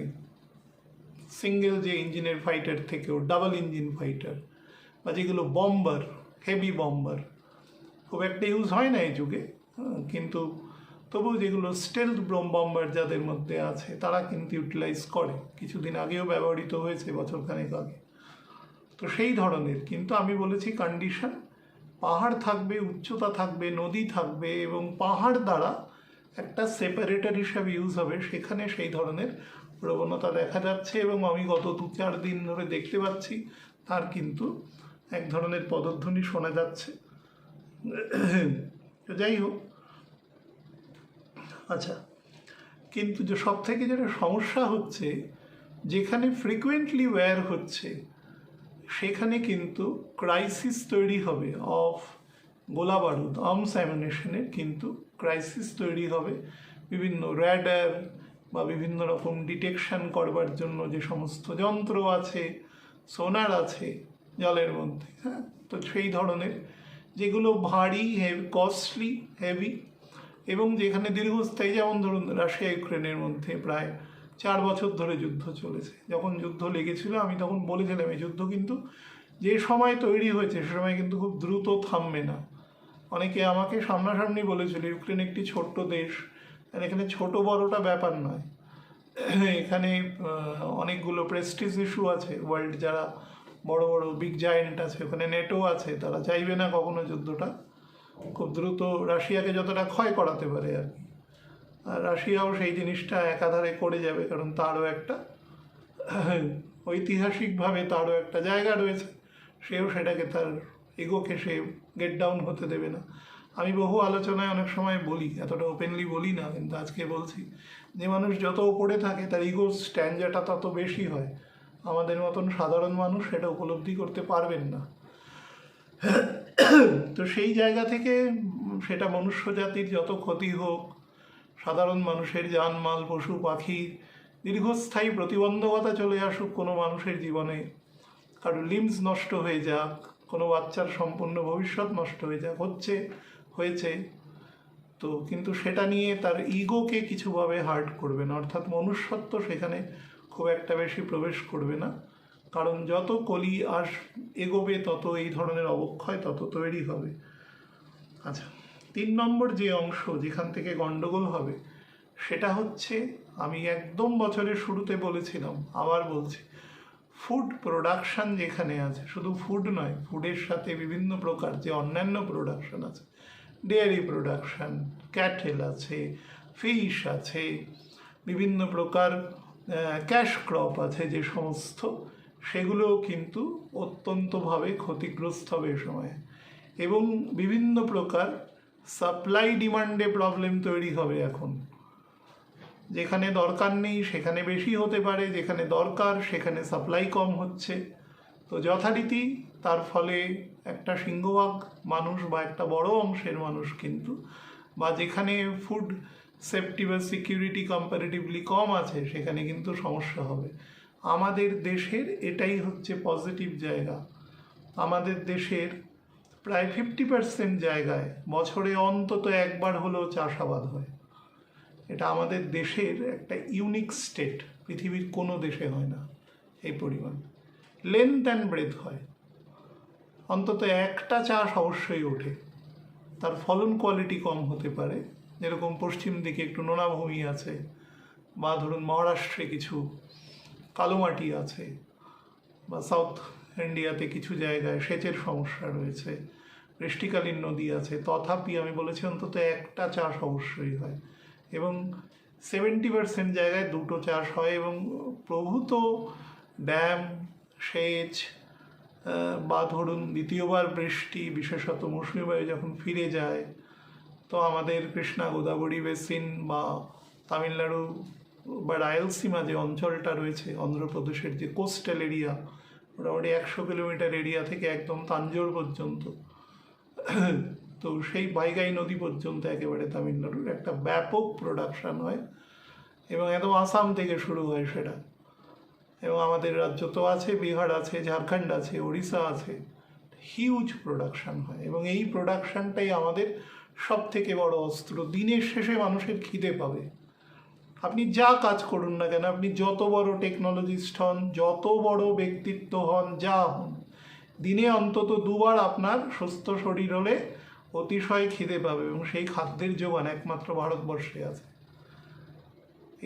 সিঙ্গেল যে ইঞ্জিনের ফাইটার থেকেও ডাবল ইঞ্জিন ফাইটার, বা যেগুলো বম্বার, হেভি বম্বার, খুব একটা ইউজ হয় না এই যুগে, কিন্তু তবু যেগুলো স্টেলথ বম্বার যাদের মধ্যে আছে তারা কিন্তু ইউটিলাইজ করে, কিছুদিন আগেও ব্যবহৃত হয়েছে, বছরখানেক আগে। তো সেই ধরনের, কিন্তু আমি বলেছি কন্ডিশন, পাহাড় থাকবে, উচ্চতা থাকবে, নদী থাকবে, এবং পাহাড় দ্বারা একটা সেপারেটর হিসাবে ইউজ হবে, সেখানে সেই ধরনের প্রবণতা দেখা যাচ্ছে, এবং আমি গত 2-4 দিন ধরে দেখতে পাচ্ছি তার কিন্তু এক ধরনের পদধ্বনি শোনা যাচ্ছে। যাই হোক, আচ্ছা, কিন্তু যে সব থেকে যেটা সমস্যা হচ্ছে, যেখানে ফ্রিকুয়েন্টলি ওয়্যার হচ্ছে সেখানে কিন্তু ক্রাইসিস তৈরি হবে অফ গোলা বারুদ, আর্মস অ্যামিউনিশনের কিন্তু ক্রাইসিস তৈরি হবে। বিভিন্ন র্যাডার বা বিভিন্ন রকম ডিটেকশন করবার জন্য যে সমস্ত যন্ত্র আছে, সোনার আছে জলের মধ্যে, হ্যাঁ, তো সেই ধরনের যেগুলো ভারী, কস্টলি, হেভি, এবং যেখানে দীর্ঘস্থায়ী, যেমন ধরুন রাশিয়া ইউক্রেনের মধ্যে প্রায় 4 বছর ধরে যুদ্ধ চলেছে। যখন যুদ্ধ লেগেছিল আমি তখন বলেছিলাম এই যুদ্ধ কিন্তু যে সময় তৈরি হয়েছে সে সময় কিন্তু খুব দ্রুত থামবে না। অনেকে আমাকে সামনাসামনি বলেছিল ইউক্রেন একটি ছোট্ট দেশ, আর এখানে ছোট বড়টা ব্যাপার নয়, এখানে অনেকগুলো প্রেস্টিজ ইস্যু আছে, ওয়ার্ল্ড যারা বড় বড় বিগ জায়েন্ট আছে, ওখানে নেটো আছে, তারা চাইবে না কখনো যুদ্ধটা খুব দ্রুত রাশিয়াকে যতটা ক্ষয় করাতে পারে আর কি। আর রাশিয়াও সেই জিনিসটা একাধারে করে যাবে, কারণ তারও একটা ঐতিহাসিকভাবে তারও একটা জায়গা রয়েছে, সেও সেটাকে, তার ইগোকে সে গেট ডাউন হতে দেবে না। আমি বহু আলোচনায় অনেক সময় বলি, এতটা ওপেনলি বলি না, কিন্তু আজকে বলছি, যে মানুষ যত ওপরে থাকে তার ইগো স্ট্যান্ডাটা তত বেশি হয়। আমাদের মতন সাধারণ মানুষ সেটা উপলব্ধি করতে পারবেন না। তো সেই জায়গা থেকে সেটা মনুষ্য জাতির যত ক্ষতি হোক, সাধারণ মানুষের জানমাল, পশু পাখি, দীর্ঘস্থায়ী প্রতিবন্ধকতা চলে আসুক কোনো মানুষের জীবনে, কারোর লিম্স নষ্ট হয়ে যাক, কোনো বাচ্চার সম্পূর্ণ ভবিষ্যৎ নষ্ট হয়ে যাক, হয়েছে, তো কিন্তু সেটা নিয়ে তার ইগোকে কিছুভাবে হার্ট করবে না, অর্থাৎ মনুষ্যত্ব সেখানে খুব একটা বেশি প্রবেশ করবে না, কারণ যত কলি এগোবে তত এই ধরনের অবক্ষয় তত তৈরি হবে। আচ্ছা, 3 নম্বর যে অংশ যেখান থেকে গন্ডগোল হবে সেটা হচ্ছে, আমি একদম বছরের শুরুতে বলেছিলাম, আবার বলছি, ফুড প্রোডাকশান যেখানে আছে, শুধু ফুড নয়, ফুডের সাথে বিভিন্ন প্রকার যে অন্যান্য প্রোডাকশান আছে, ডেয়ারি প্রোডাকশান, ক্যাটেল আছে, ফিশ আছে, বিভিন্ন প্রকার ক্যাশ ক্রপ আছে যে সমস্ত, সেগুলোও কিন্তু অত্যন্তভাবে ক্ষতিগ্রস্ত হবে এ সময়, এবং বিভিন্ন প্রকার সাপ্লাই ডিমান্ডে প্রবলেম তৈরি হবে। এখন যেখানে দরকার নেই সেখানে বেশি হতে পারে, যেখানে দরকার সেখানে সাপ্লাই কম হচ্ছে, তো যথারীতি তার ফলে একটা সিংহভাগ মানুষ বা একটা বড় অংশের মানুষ কিন্তু, বা যেখানে ফুড সেফটি বা সিকিউরিটি কম্পারেটিভলি কম আছে সেখানে কিন্তু সমস্যা হবে। আমাদের দেশের এটাই হচ্ছে পজিটিভ জায়গা। আমাদের দেশের প্রায় 50% জায়গায় বছরে অন্তত একবার হলেও চাষাবাদ হয়। এটা আমাদের দেশের একটা ইউনিক স্টেট, পৃথিবীর কোনো দেশে হয় না এই পরিমাণ। লেন্থ অ্যান্ড ব্রেথ হয়, অন্তত একটা চাষ অবশ্যই ওঠে, তার ফলন কোয়ালিটি কম হতে পারে, যেরকম পশ্চিম দিকে একটু নোনাভূমি আছে, বা ধরুন মহারাষ্ট্রে কিছু কালো মাটি আছে, বা সাউথ ইন্ডিয়াতে কিছু জায়গায় সেচের সমস্যা রয়েছে, বৃষ্টিকালীন নদী আছে, তথাপি আমি বলেছি অন্তত একটা চাষ অবশ্যই হয়, এবং 70% জায়গায় 2টো চাষ হয়, এবং প্রভূত ড্যাম, সেচ, বা ধরুন দ্বিতীয়বার বৃষ্টি, বিশেষত মৌসুমী বায়ু যখন ফিরে যায়, তো আমাদের কৃষ্ণা গোদাবরী বেসিন বা তামিলনাড়ু বা রায়লসীমা যে অঞ্চলটা রয়েছে, অন্ধ্রপ্রদেশের যে কোস্টাল এরিয়া, মোটামুটি 100 কিলোমিটার এরিয়া থেকে একদম তাঞ্জোর পর্যন্ত, তো সেই বাইগাই নদী পর্যন্ত একেবারে তামিলনাড়ুর একটা ব্যাপক প্রোডাকশান হয়, এবং একদম আসাম থেকে শুরু হয় সেটা, এবং আমাদের রাজ্য তো আছে, বিহার আছে, ঝাড়খণ্ড আছে, উড়িষ্যা আছে, হিউজ প্রোডাকশান হয়, এবং এই প্রোডাকশানটাই আমাদের সব থেকে বড় অস্ত্র। দিনের শেষে মানুষের খিদে পাবে। আপনি যা কাজ করুন না কেন, আপনি যত বড় টেকনোলজিস্ট হন, যত বড় ব্যক্তিত্ব হন, যা হন, দিনে অন্তত দুবার আপনার সুস্থ শরীর হলে অতিশয় খিদে পাবে, এবং সেই খাদ্যের যোগান একমাত্র ভারতবর্ষে আছে।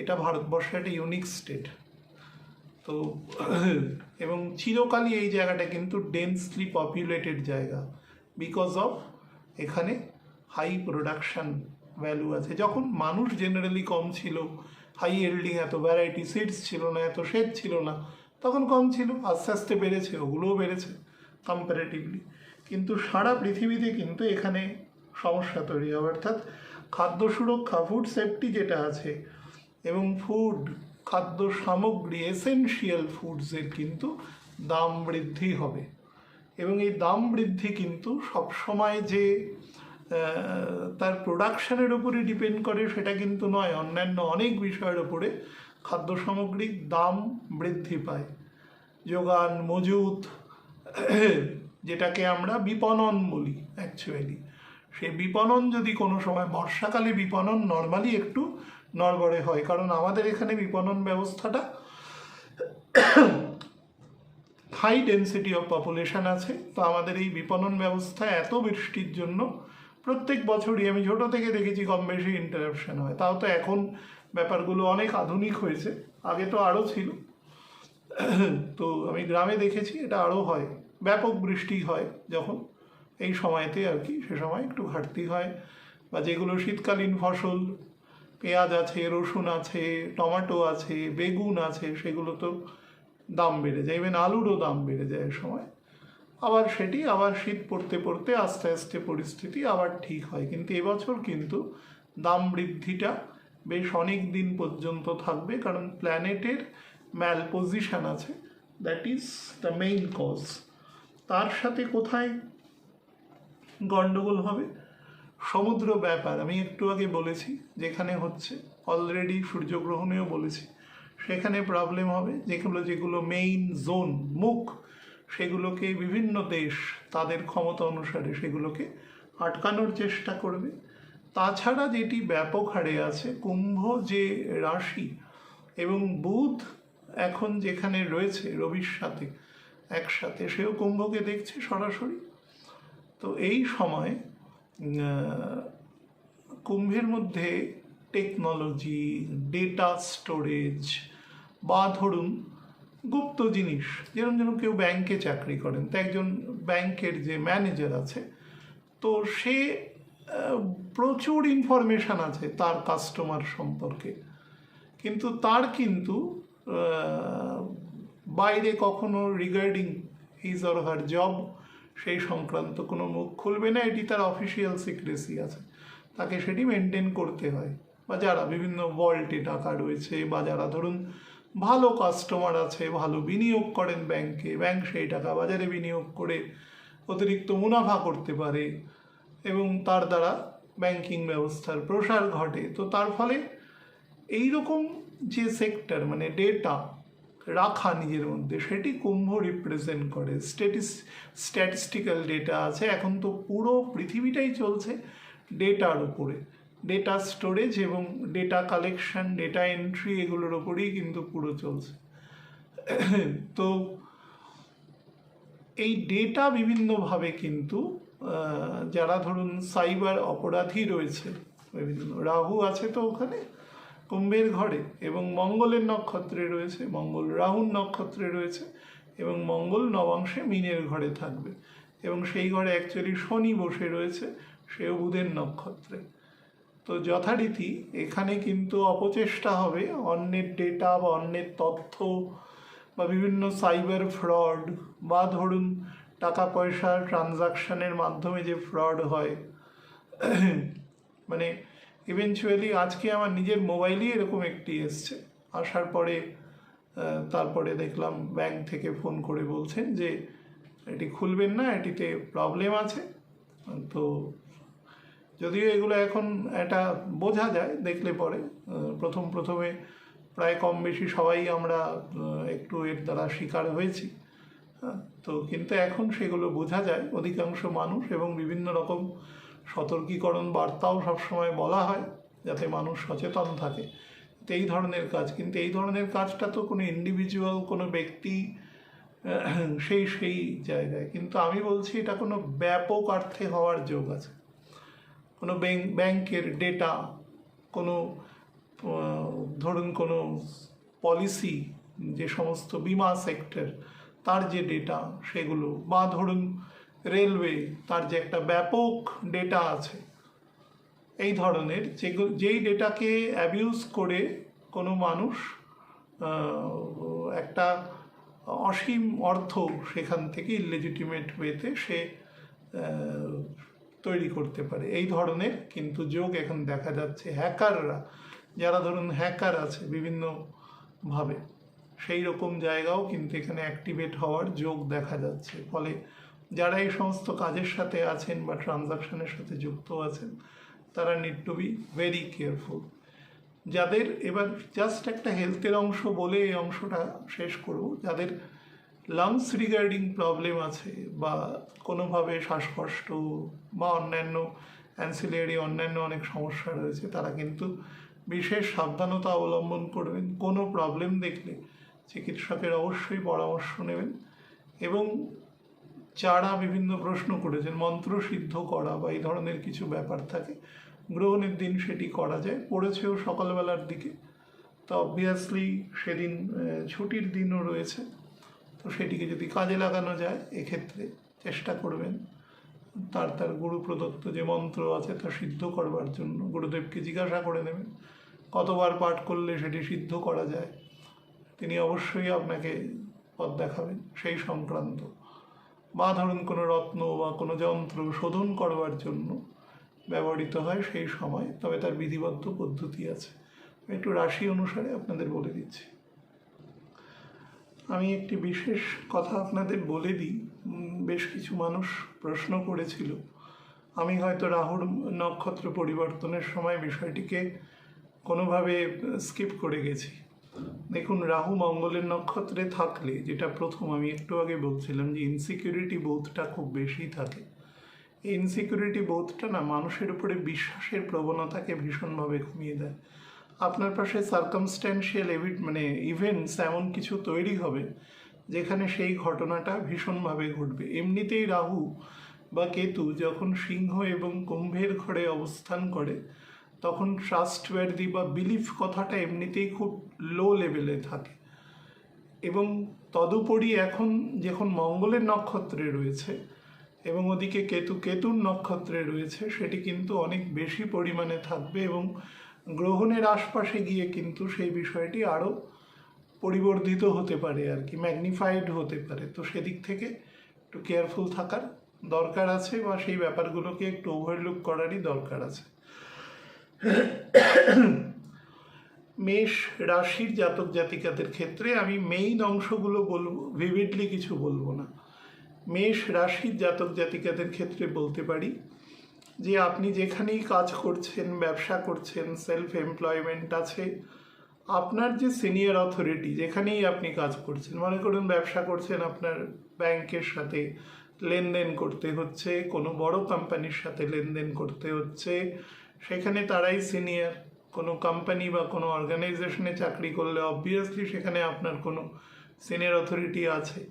এটা ভারতবর্ষে একটা ইউনিক স্টেট। তো এবং চিরকালই এই জায়গাটা কিন্তু ডেন্সলি পপুলেটেড জায়গা, বিকজ অফ এখানে হাই প্রোডাকশান ভ্যালু আছে। যখন মানুষ জেনারেলি কম ছিল, হাই ইল্ডিং, এত ভ্যারাইটি সিডস ছিল না, এত শেড ছিল না, তখন কম ছিল, আস্তে আস্তে বেড়েছে, ওগুলোও বেড়েছে কম্পারেটিভলি। কিন্তু সারা পৃথিবীতে কিন্তু এখানে সমস্যা তৈরি হবে, অর্থাৎ খাদ্য সুরক্ষা, ফুড সেফটি যেটা আছে, এবং খাদ্য সামগ্রী, এসেনশিয়াল ফুডসের কিন্তু দাম বৃদ্ধি হবে। এবং এই দাম বৃদ্ধি কিন্তু সবসময় যে তার প্রোডাকশানের উপরে ডিপেন্ড করে সেটা কিন্তু নয়, অন্যান্য অনেক বিষয়ের উপরে খাদ্য সামগ্রীর দাম বৃদ্ধি পায়। যোগান, মজুত, যেটাকে আমরা বিপণন বলি অ্যাকচুয়ালি, সেই বিপণন যদি কোনো সময়, বর্ষাকালে বিপণন নর্মালি একটু নড়বড়ে হয়, কারণ আমাদের এখানে বিপণন ব্যবস্থাটা হাই ডেন্সিটি অফ পপুলেশন আছে। তো আমাদের এই বিপণন ব্যবস্থা এত বৃষ্টির জন্য প্রত্যেক বছরই, আমি ছোটো থেকে দেখেছি, কম বেশি ইন্টারাপশন হয়। তাও তো এখন ব্যাপারগুলো অনেক আধুনিক হয়েছে, আগে তো আরও ছিল। তো আমি গ্রামে দেখেছি এটা আরও হয়, ব্যাপক বৃষ্টি হয় যখন এই সময়তে আর কি, সে সময় একটু ঘাটতি হয়। বা যেগুলো শীতকালীন ফসল, পেঁয়াজ আছে, রসুন আছে, টমেটো আছে, বেগুন আছে, সেগুলো তো দাম বেড়ে যায়, ইভেন আলুরও দাম বেড়ে যায় সময়। আবার সেটি আবার শীত পড়তে পড়তে আস্তে আস্তে পরিস্থিতি আবার ঠিক হয়। কিন্তু এবছর কিন্তু দাম বৃদ্ধিটা বেশ অনেক দিন পর্যন্ত থাকবে, কারণ প্ল্যানেটের ম্যাল পজিশন আছে, that is the main cause. তার সাথে কোথায় গণ্ডগোল হবে? সমুদ্র ব্যাপার, আমি একটু আগে বলেছি, যেখানে হচ্ছে, অলরেডি সূর্যগ্রহণেও বলেছি, সেখানে প্রবলেম হবে। যেগুলো মেইন জোন, মুখ, সেগুলোকে বিভিন্ন দেশ তাদের ক্ষমতা অনুসারে সেগুলোকে আটকানোর চেষ্টা করবে। তাছাড়া যেটি ব্যাপক হারে আছে, কুম্ভ যে রাশি, এবং বুধ এখন যেখানে রয়েছে রবির সাথে একসাথে, সেও কুম্ভকে দেখছে সরাসরি। তো এই সময় কুম্ভের মধ্যে টেকনোলজি, ডেটা স্টোরেজ, বা ধরুন গুপ্ত জিনিস, যেরকম কেউ ব্যাংকে চাকরি করেন, তো একজন ব্যাংকের যে ম্যানেজার আছে, তো সে প্রচুর ইনফরমেশান আছে তার কাস্টমার সম্পর্কে, কিন্তু তার কিন্তু বাইরে কখনো regarding his or her job সেই সংক্রান্ত কোনো মুখ খুলবে না, এটি তার অফিসিয়াল সিক্রেসি আছে, তাকে সেটি মেনটেন করতে হয়। বা যারা বিভিন্ন ভল্টে টাকা রয়েছে, বা যারা ধরুন ভালো কাস্টমার আছে, ভালো বিনিয়োগ করেন ব্যাংকে, ব্যাংক সেই টাকা বাজারে বিনিয়োগ করে অতিরিক্ত মুনাফা করতে পারে, এবং তার দ্বারা ব্যাংকিং ব্যবস্থার প্রসার ঘটে। তো তার ফলে এই রকম যে সেক্টর, মানে ডেটা রাখা নিজের মধ্যে, সেটি কুম্ভ রিপ্রেজেন্ট করে। স্ট্যাটিস্টিক্যাল ডেটা আছে, এখন তো পুরো পৃথিবীটাই চলছে ডেটার উপরে, ডেটা স্টোরেজ এবং ডেটা কালেকশন, ডেটা এন্ট্রি, এগুলোর ওপরেই কিন্তু পুরো চলছে। তো এই ডেটা বিভিন্নভাবে কিন্তু যারা ধরুন সাইবার অপরাধী রয়েছে, বিভিন্ন, রাহু আছে তো ওখানে কুম্ভের ঘরে, এবং মঙ্গলের নক্ষত্রে রয়েছে, মঙ্গল রাহুর নক্ষত্রে রয়েছে, এবং মঙ্গল নবাংশে মীনের ঘরে থাকবে, এবং সেই ঘরে অ্যাকচুয়ালি শনি বসে রয়েছে, সেও বুধের নক্ষত্রে। তো যথারীতি এখানে কিন্তু অপচেষ্টা হবে অন্যের ডেটা বা অন্যের তথ্য, বা বিভিন্ন সাইবার ফ্রড, বা ধরুন টাকা পয়সার ট্রানজাকশানের মাধ্যমে যে ফ্রড হয়, মানে ইভেনচুয়ালি আজকে আমার নিজের মোবাইলেই এরকম একটি এসছে, আসার পরে তারপরে দেখলাম ব্যাংক থেকে ফোন করে বলছেন যে এটি খুলবেন না, এটিতে প্রবলেম আছে। তো যদিও এগুলো এখন এটা বোঝা যায় দেখলে পরে, প্রথমে প্রায় কম বেশি সবাই আমরা একটু এর দ্বারা শিকার হয়েছি, হ্যাঁ, তো কিন্তু এখন সেগুলো বোঝা যায় অধিকাংশ মানুষ, এবং বিভিন্ন রকম সতর্কীকরণ বার্তাও সবসময় বলা হয় যাতে মানুষ সচেতন থাকে। তো এই ধরনের কাজ, কিন্তু এই ধরনের কাজটা তো কোনো ইন্ডিভিজুয়াল, কোনো ব্যক্তি সেই জায়গায়, কিন্তু আমি বলছি এটা কোনো ব্যাপক অর্থে হওয়ার যোগ আছে। কোনো ব্যাংকের ডেটা, কোনো ধরুন কোনো পলিসি, যে সমস্ত বিমা সেক্টর তার যে ডেটা সেগুলো, বা ধরুন রেলওয়ে তার যে একটা ব্যাপক ডেটা আছে, এই ধরনের যেই ডেটাকে অ্যাবিউজ করে কোনো মানুষ একটা অসীম অর্থ সেখান থেকে ইললেজিটিমেট ওয়েতে সে তৈরি করতে পারে, এই ধরনের কিন্তু যোগ এখন দেখা যাচ্ছে। হ্যাকাররা, যারা ধরুন হ্যাকার আছে বিভিন্নভাবে, সেই রকম জায়গাও কিন্তু এখানে অ্যাক্টিভেট হওয়ার যোগ দেখা যাচ্ছে। ফলে যারা এই সমস্ত কাজের সাথে আছেন বা ট্রানজাকশনের সাথে যুক্ত আছেন, তারা need to be very careful. যাদের, এবার জাস্ট একটা হেলথের অংশ বলে এই অংশটা শেষ করব, যাদের লাংস রিগার্ডিং প্রবলেম আছে বা কোনোভাবে শ্বাসকষ্ট বা অন্যান্য অ্যান্সিলিয়ারি অন্যান্য অনেক সমস্যা রয়েছে, তারা কিন্তু বিশেষ সাবধানতা অবলম্বন করবেন। কোনো প্রবলেম দেখলে চিকিৎসকের অবশ্যই পরামর্শ নেবেন, এবং যারা বিভিন্ন প্রশ্ন করেছেন মন্ত্রসিদ্ধ করা বা এই ধরনের কিছু ব্যাপার থাকে, গ্রহণের দিন সেটি করা যায়। পড়েছেও সকালবেলার দিকে, তো অবভিয়াসলি সেদিন ছুটির দিনও রয়েছে, তো সেটিকে যদি কাজে লাগানো যায় এক্ষেত্রে চেষ্টা করবেন তার গুরু প্রদত্ত যে মন্ত্র আছে তা সিদ্ধ করবার জন্য গুরুদেবকে জিজ্ঞাসা করে নেবেন কতবার পাঠ করলে সেটি সিদ্ধ করা যায়। তিনি অবশ্যই আপনাকে পথ দেখাবেন সেই সংক্রান্ত। বা ধরুন কোনো রত্ন বা কোনো যন্ত্র শোধন করবার জন্য ব্যবহৃত হয় সেই সময়, তবে তার বিধিবদ্ধ পদ্ধতি আছে। একটু রাশি অনুসারে আপনাদের বলে দিচ্ছি। আমি একটি বিশেষ কথা আপনাদের বলে দিই। বেশ কিছু মানুষ প্রশ্ন করেছিল, আমি হয়তো রাহুর নক্ষত্র পরিবর্তনের সময় বিষয়টিকে কোনোভাবে স্কিপ করে গেছি। দেখুন, রাহু মঙ্গলের নক্ষত্রে থাকলে, যেটা প্রথম আমি একটু আগে বলছিলাম যে ইনসিকিউরিটি বোধটা খুব বেশি থাকে। এই ইনসিকিউরিটি বোধটা না মানুষের উপরে বিশ্বাসের প্রবণতাকে ভীষণভাবে কমিয়ে দেয়। আপনার পাশে সার্কামস্ট্যান্সিয়াল ইভেন্টস এমন কিছু তৈরি হবে যেখানে সেই ঘটনাটা ভীষণভাবে ঘটবে। এমনিতেই রাহু বা কেতু যখন সিংহ এবং কুম্ভের ঘরে অবস্থান করে, তখন ট্রাস্টওয়ার্দি বা বিলিফ কথাটা এমনিতেই খুব লো লেভেলে থাকে। এবং তদুপরি এখন যখন মঙ্গলের নক্ষত্রে রয়েছে এবং ওদিকে কেতুর নক্ষত্রে রয়েছে, সেটি কিন্তু অনেক বেশি পরিমাণে থাকবে, এবং গ্রহণের আশপাশে গিয়ে কিন্তু সেই বিষয়টি আরও পরিবর্ধিত হতে পারে আর কি, ম্যাগনিফাইড হতে পারে। তো সেদিক থেকে একটু কেয়ারফুল থাকার দরকার আছে, বা সেই ব্যাপারগুলোকে একটু ওভারলুক করারই দরকার আছে। মেষ রাশির জাতক জাতিকাদের ক্ষেত্রে আমি মেইন অংশগুলো বলবো, ভিভিডলি কিছু বলবো না। মেষ রাশির জাতক জাতিকাদের ক্ষেত্রে বলতে পারি যে আপনি যেখানেই কাজ করছেন, ব্যবসা করছেন, সেলফ এমপ্লয়মেন্ট আছে, আপনার যে সিনিয়র অথরিটি যেখানেই আপনি কাজ করছেন, মনে করুন ব্যবসা করছেন, আপনার ব্যাংকের সাথে লেনদেন করতে হচ্ছে, কোনো বড় কোম্পানির সাথে লেনদেন করতে হচ্ছে, সেখানে তারাই সিনিয়র। কোনো কোম্পানি বা কোনো অর্গানাইজেশনে চাকরি করলে অবভিয়াসলি সেখানে আপনার কোনো সিনিয়র অথরিটি আছে।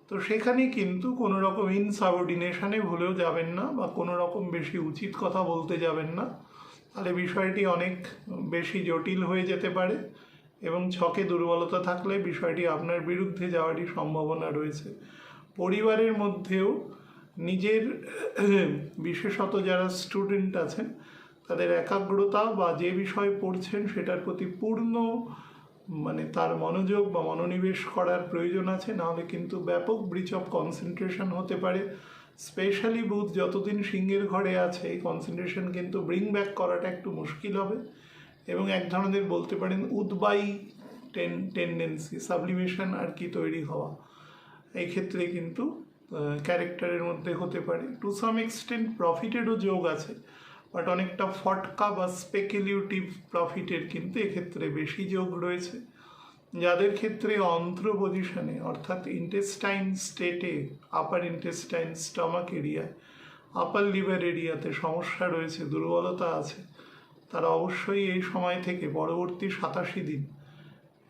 তো সেখানে কিন্তু কোনো রকম ইনসাবঅর্ডিনেশনে ভুলেও যাবেন না, বা কোনো রকম বেশি উচিত কথা বলতে যাবেন না, তাহলে বিষয়টি অনেক বেশি জটিল হয়ে যেতে পারে, এবং ছকে দুর্বলতা থাকলে বিষয়টি আপনার বিরুদ্ধে যাওয়ারই সম্ভাবনা রয়েছে। পরিবারের মধ্যেও নিজের, বিশেষত যারা স্টুডেন্ট আছেন, তাদের একাগ্রতা বা যে বিষয় পড়ছেন সেটার প্রতি পূর্ণ তার মনোযোগ বা মনোনিবেশ করার প্রয়োজন আছে, নাহলে কিন্তু ব্যাপক ব্রিচ অফ কনসেন্ট্রেশন হতে পারে। স্পেশালি বুধ যতদিন সিংহের ঘরে আছে, এই কনসেন্ট্রেশন কিন্তু ব্রিং ব্যাক করাটা একটু মুশকিল হবে, এবং এক ধরনের বলতে পারেন উদ্বায়ী টেন্ডেন্সি, সাবলিমেশন আর কি তৈরি হওয়া, এই ক্ষেত্রে কিন্তু ক্যারেক্টারের মধ্যে হতে পারে। টু সাম এক্সটেন্ট প্রফিটেরও যোগ আছে, বাট অনেকটা ফটকা বা স্পেকুলেটিভ প্রফিটের কিন্তু এক্ষেত্রে বেশি যোগ রয়েছে। যাদের ক্ষেত্রে অন্ত্র পজিশনে অর্থাৎ ইন্টেস্টাইন স্টেটে, আপার ইন্টেস্টাইন, স্টমাক এরিয়া, আপার লিভার এরিয়াতে সমস্যা রয়েছে, দুর্বলতা আছে, তারা অবশ্যই এই সময় থেকে পরবর্তী 87 দিন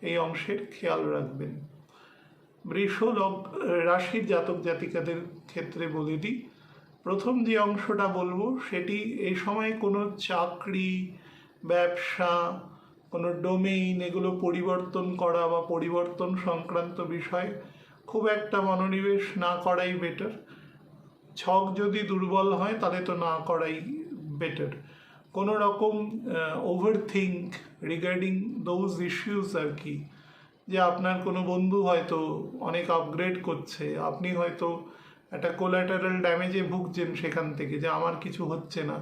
এই অংশের খেয়াল রাখবেন। বৃষ রাশির জাতক জাতিকাদের ক্ষেত্রে বলে দিই, প্রথম যে অংশটা বলবো সেটি এই সময় কোনো চাকরি, ব্যবসা, কোনো ডোমেইন এগুলো পরিবর্তন করা বা পরিবর্তন সংক্রান্ত বিষয় খুব একটা মনোনিবেশ না করাই বেটার। ছক যদি দুর্বল হয় তাহলে তো না করাই বেটার। কোনো রকম over think regarding those issues আর কি, যে আপনার কোনো বন্ধু হয়তো অনেক আপগ্রেড করছে, আপনি হয়তো একটা কোলাটারাল ড্যামেজে ভুগছেন সেখান থেকে, যে আমার কিছু হচ্ছে না,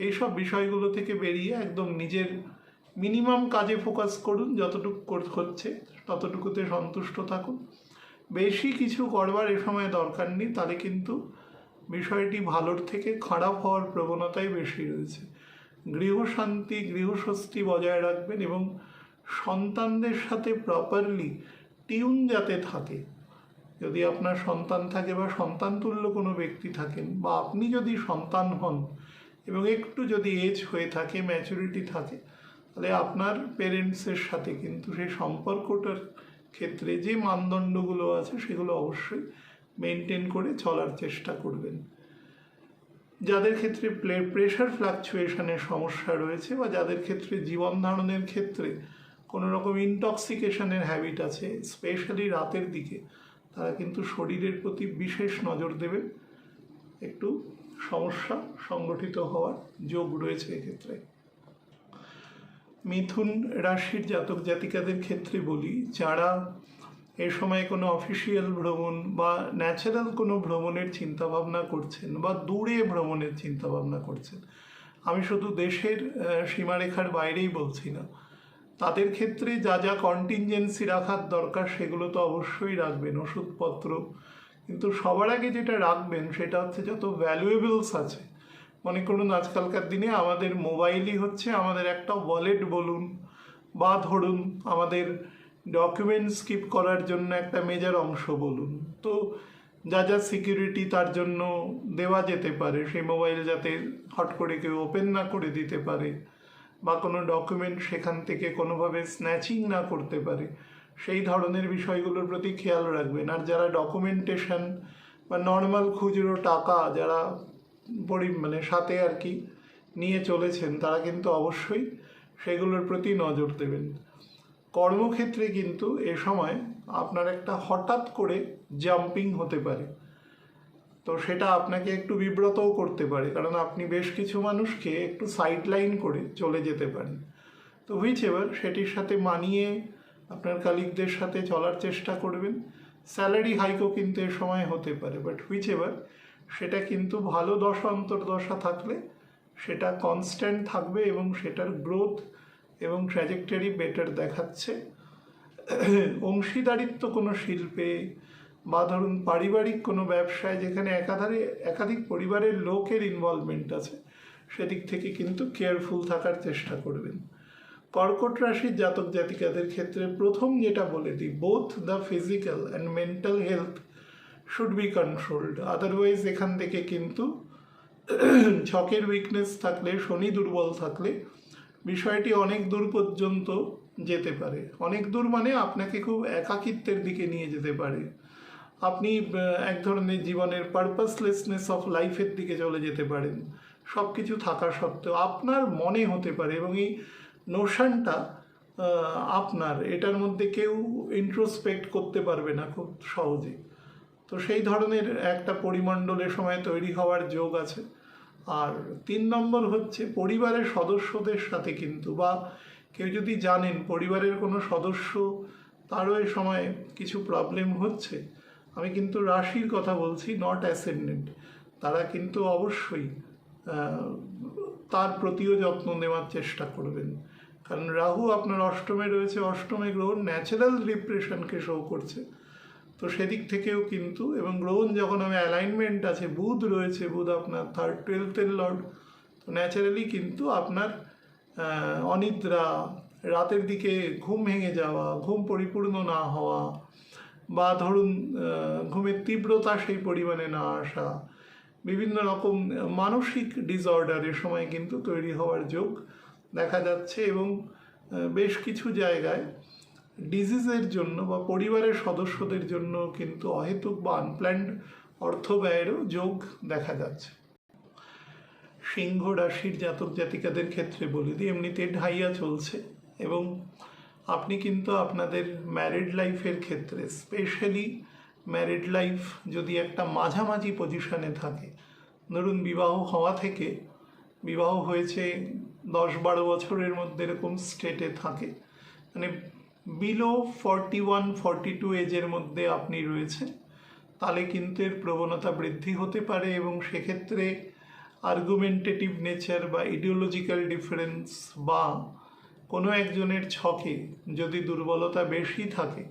এইসব বিষয়গুলো থেকে বেরিয়ে একদম নিজের মিনিমাম কাজে ফোকাস করুন, যতটুকু হচ্ছে ততটুকুতে সন্তুষ্ট থাকুন। বেশি কিছু করবার এ সময় দরকার নেই, তাহলে কিন্তু বিষয়টি ভালোর থেকে খারাপ হওয়ার প্রবণতাই বেশি রয়েছে। গৃহশান্তি, গৃহস্বস্তি বজায় রাখবেন এবং সন্তানদের সাথে প্রপারলি টিউন যাতে থাকে। যদি আপনার সন্তান থাকে বা সন্তানতুল্য কোনো ব্যক্তি থাকেন, বা আপনি যদি সন্তান হন এবং একটু যদি এজ হয়ে থাকে, ম্যাচুরিটি থাকে, তাহলে আপনার পেরেন্টসের সাথে কিন্তু সেই সম্পর্কটার ক্ষেত্রে যে মানদণ্ডগুলো আছে সেগুলো অবশ্যই মেনটেন করে চলার চেষ্টা করবেন। যাদের ক্ষেত্রে প্রেশার ফ্লাকচুয়েশনের সমস্যা রয়েছে বা যাদের ক্ষেত্রে জীবন ধারণের ক্ষেত্রে কোনো রকম ইনটক্সিকেশনের হ্যাবিট আছে, স্পেশালি রাতের দিকে, তারা কিন্তু শরীরের প্রতি বিশেষ নজর দেবেন। একটু সমস্যা সংগঠিত হওয়ার যোগ রয়েছে এক্ষেত্রে। মিথুন রাশির জাতক জাতিকাদের ক্ষেত্রে বলি, যারা এ সময় কোনো অফিসিয়াল ভ্রমণ বা ন্যাচারাল কোনো ভ্রমণের চিন্তাভাবনা করছেন বা দূরে ভ্রমণের চিন্তাভাবনা করছেন, আমি শুধু দেশের সীমারেখার বাইরেই বলছি না, তাদের ক্ষেত্রে যা যা কন্টিনজেন্সি রাখার দরকার সেগুলো তো অবশ্যই রাখবেন, ওষুধপত্র, কিন্তু সবার আগে যেটা রাখবেন সেটা হচ্ছে যত ভ্যালুয়েবলস আছে। মনে করুন আজকালকার দিনে আমাদের মোবাইলই হচ্ছে আমাদের একটা ওয়ালেট বলুন, বা ধরুন আমাদের ডকুমেন্টস কিপ করার জন্য একটা মেজর অংশ বলুন, তো যা যা সিকিউরিটি তার জন্য দেওয়া যেতে পারে, সেই মোবাইল যাতে হট করে কেউ ওপেন না করে দিতে পারে বা কোনো ডকুমেন্ট সেখান থেকে কোনোভাবে স্ন্যাচিং না করতে পারে, সেই ধরনের বিষয়গুলোর প্রতি খেয়াল রাখবেন। আর যারা ডকুমেন্টেশন বা নর্মাল খুচরো টাকা যারা সাথে আর কি নিয়ে চলেছেন, তারা কিন্তু অবশ্যই সেগুলোর প্রতি নজর দেবেন। কর্মক্ষেত্রে কিন্তু এ সময় আপনার একটা হঠাৎ করে জাম্পিং হতে পারে, তো সেটা আপনাকে একটু বিব্রতও করতে পারে, কারণ আপনি বেশ কিছু মানুষকে একটু সাইডলাইন করে চলে যেতে পারেন। তো হুইচ এভার, সেটির সাথে মানিয়ে আপনার কালিগদের সাথে চলার চেষ্টা করবেন। স্যালারি হাইকও কিন্তু এ সময় হতে পারে, বাট হুইচ এভার সেটা কিন্তু ভালো দশা অন্তর্দশা থাকলে সেটা কনস্ট্যান্ট থাকবে এবং সেটার গ্রোথ এবং ট্র্যাজেক্টরি বেটার দেখাচ্ছে। অংশীদারিত্ব কোনো শিল্পে বা ধরুন পারিবারিক কোনো ব্যবসায় যেখানে একাধিক পরিবারের লোকের ইনভলভমেন্ট আছে, সেদিক থেকে কিন্তু কেয়ারফুল থাকার চেষ্টা করবেন। কর্কট রাশির জাতক জাতিকাদের ক্ষেত্রে প্রথম যেটা বলে দিই, both the physical and mental health should be controlled, otherwise এখান থেকে কিন্তু ছকের উইকনেস থাকলে, শনি দুর্বল থাকলে বিষয়টি অনেক দূর পর্যন্ত যেতে পারে। অনেক দূর মানে আপনাকে খুব একাকিত্বের দিকে নিয়ে যেতে পারে, আপনি এক ধরনের জীবনের পারপাসলেসনেস অফ লাইফের দিকে চলে যেতে পারেন। সব কিছু থাকা সত্ত্বেও আপনার মনে হতে পারে, এবং এই নোশনটা আপনার, এটার মধ্যে কেউ ইন্ট্রোস্পেক্ট করতে পারবে না খুব সহজে। তো সেই ধরনের একটা পরিমণ্ডলের সময় তৈরি হওয়ার যোগ আছে। আর 3 নম্বর হচ্ছে পরিবারের সদস্যদের সাথে কিন্তু, বা কেউ যদি জানেন পরিবারের কোনো সদস্য তারও এ সময় কিছু প্রবলেম হচ্ছে, আমি কিন্তু রাশির কথা বলছি, নট অ্যাসেন্ডেন্ট, তারা কিন্তু অবশ্যই তার প্রতিও যত্ন নেওয়ার চেষ্টা করবেন। কারণ রাহু আপনার অষ্টমে রয়েছে, অষ্টমে গ্রহ ন্যাচারাল ডিপ্রেশনকে শো করছে, তো সেদিক থেকেও কিন্তু, এবং গ্রহণ যখন আমি অ্যালাইনমেন্ট আছে, বুধ রয়েছে, বুধ আপনার 12th লর্ড, তো ন্যাচারালি কিন্তু আপনার অনিদ্রা, রাতের দিকে ঘুম ভেঙে যাওয়া, ঘুম পরিপূর্ণ না হওয়া, বা ধরুন ঘুমের তীব্রতা সেই পরিমাণে না আসা, বিভিন্ন রকম মানসিক ডিসঅর্ডারের সময় কিন্তু তৈরি হওয়ার যোগ দেখা যাচ্ছে। এবং বেশ কিছু জায়গায় ডিজিজের জন্য বা পরিবারের সদস্যদের জন্য কিন্তু অহেতুক বা আনপ্ল্যান্ড অর্থ ব্যয়েরও যোগ দেখা যাচ্ছে। সিংহ রাশির জাতক জাতিকাদের ক্ষেত্রে বলে দিই, এমনিতে ঢাইয়া চলছে এবং আপনি কিন্তু আপনাদের ম্যারিড লাইফের ক্ষেত্রে, স্পেশালি ম্যারিড লাইফ যদি একটা মাঝামাঝি পজিশনে থাকে, ধরুন বিবাহ হওয়া থেকে বিবাহ হয়েছে 10-12 বছরের মধ্যে এরকম স্টেটে থাকে, মানে বিলো 41-42 এজের মধ্যে আপনি রয়েছেন, তাহলে কিন্তু এর প্রবণতা বৃদ্ধি হতে পারে। এবং সেক্ষেত্রে আর্গুমেন্টেটিভ নেচার বা ইডিওলজিক্যাল ডিফারেন্স বা কোনো একজনের ছকে যদি দুর্বলতা বেশি থাকে,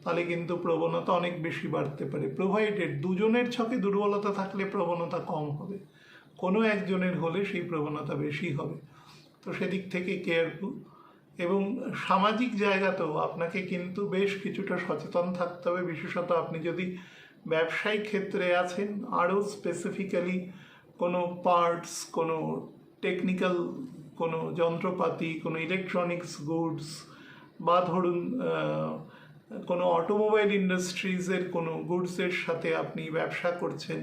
তাহলে কিন্তু প্রবণতা অনেক বেশি বাড়তে পারে। প্রোভাইডেড দুজনের ছকে দুর্বলতা থাকলে প্রবণতা কম হবে, কোনো একজনের হলে সেই প্রবণতা বেশি হবে। তো সেদিক থেকে কেয়ারফুল। এবং সামাজিক জায়গাতেও আপনাকে কিন্তু বেশ কিছুটা সচেতন থাকতে হবে, বিশেষত আপনি যদি ব্যবসায়িক ক্ষেত্রে আছেন, আরও স্পেসিফিক্যালি কোনো পার্টস, কোনো টেকনিক্যাল কোনো যন্ত্রপাতি, কোনো ইলেকট্রনিক্স গুডস, বা ধরুন কোনো অটোমোবাইল ইন্ডাস্ট্রিজের কোনো গুডসের সাথে আপনি ব্যবসা করছেন,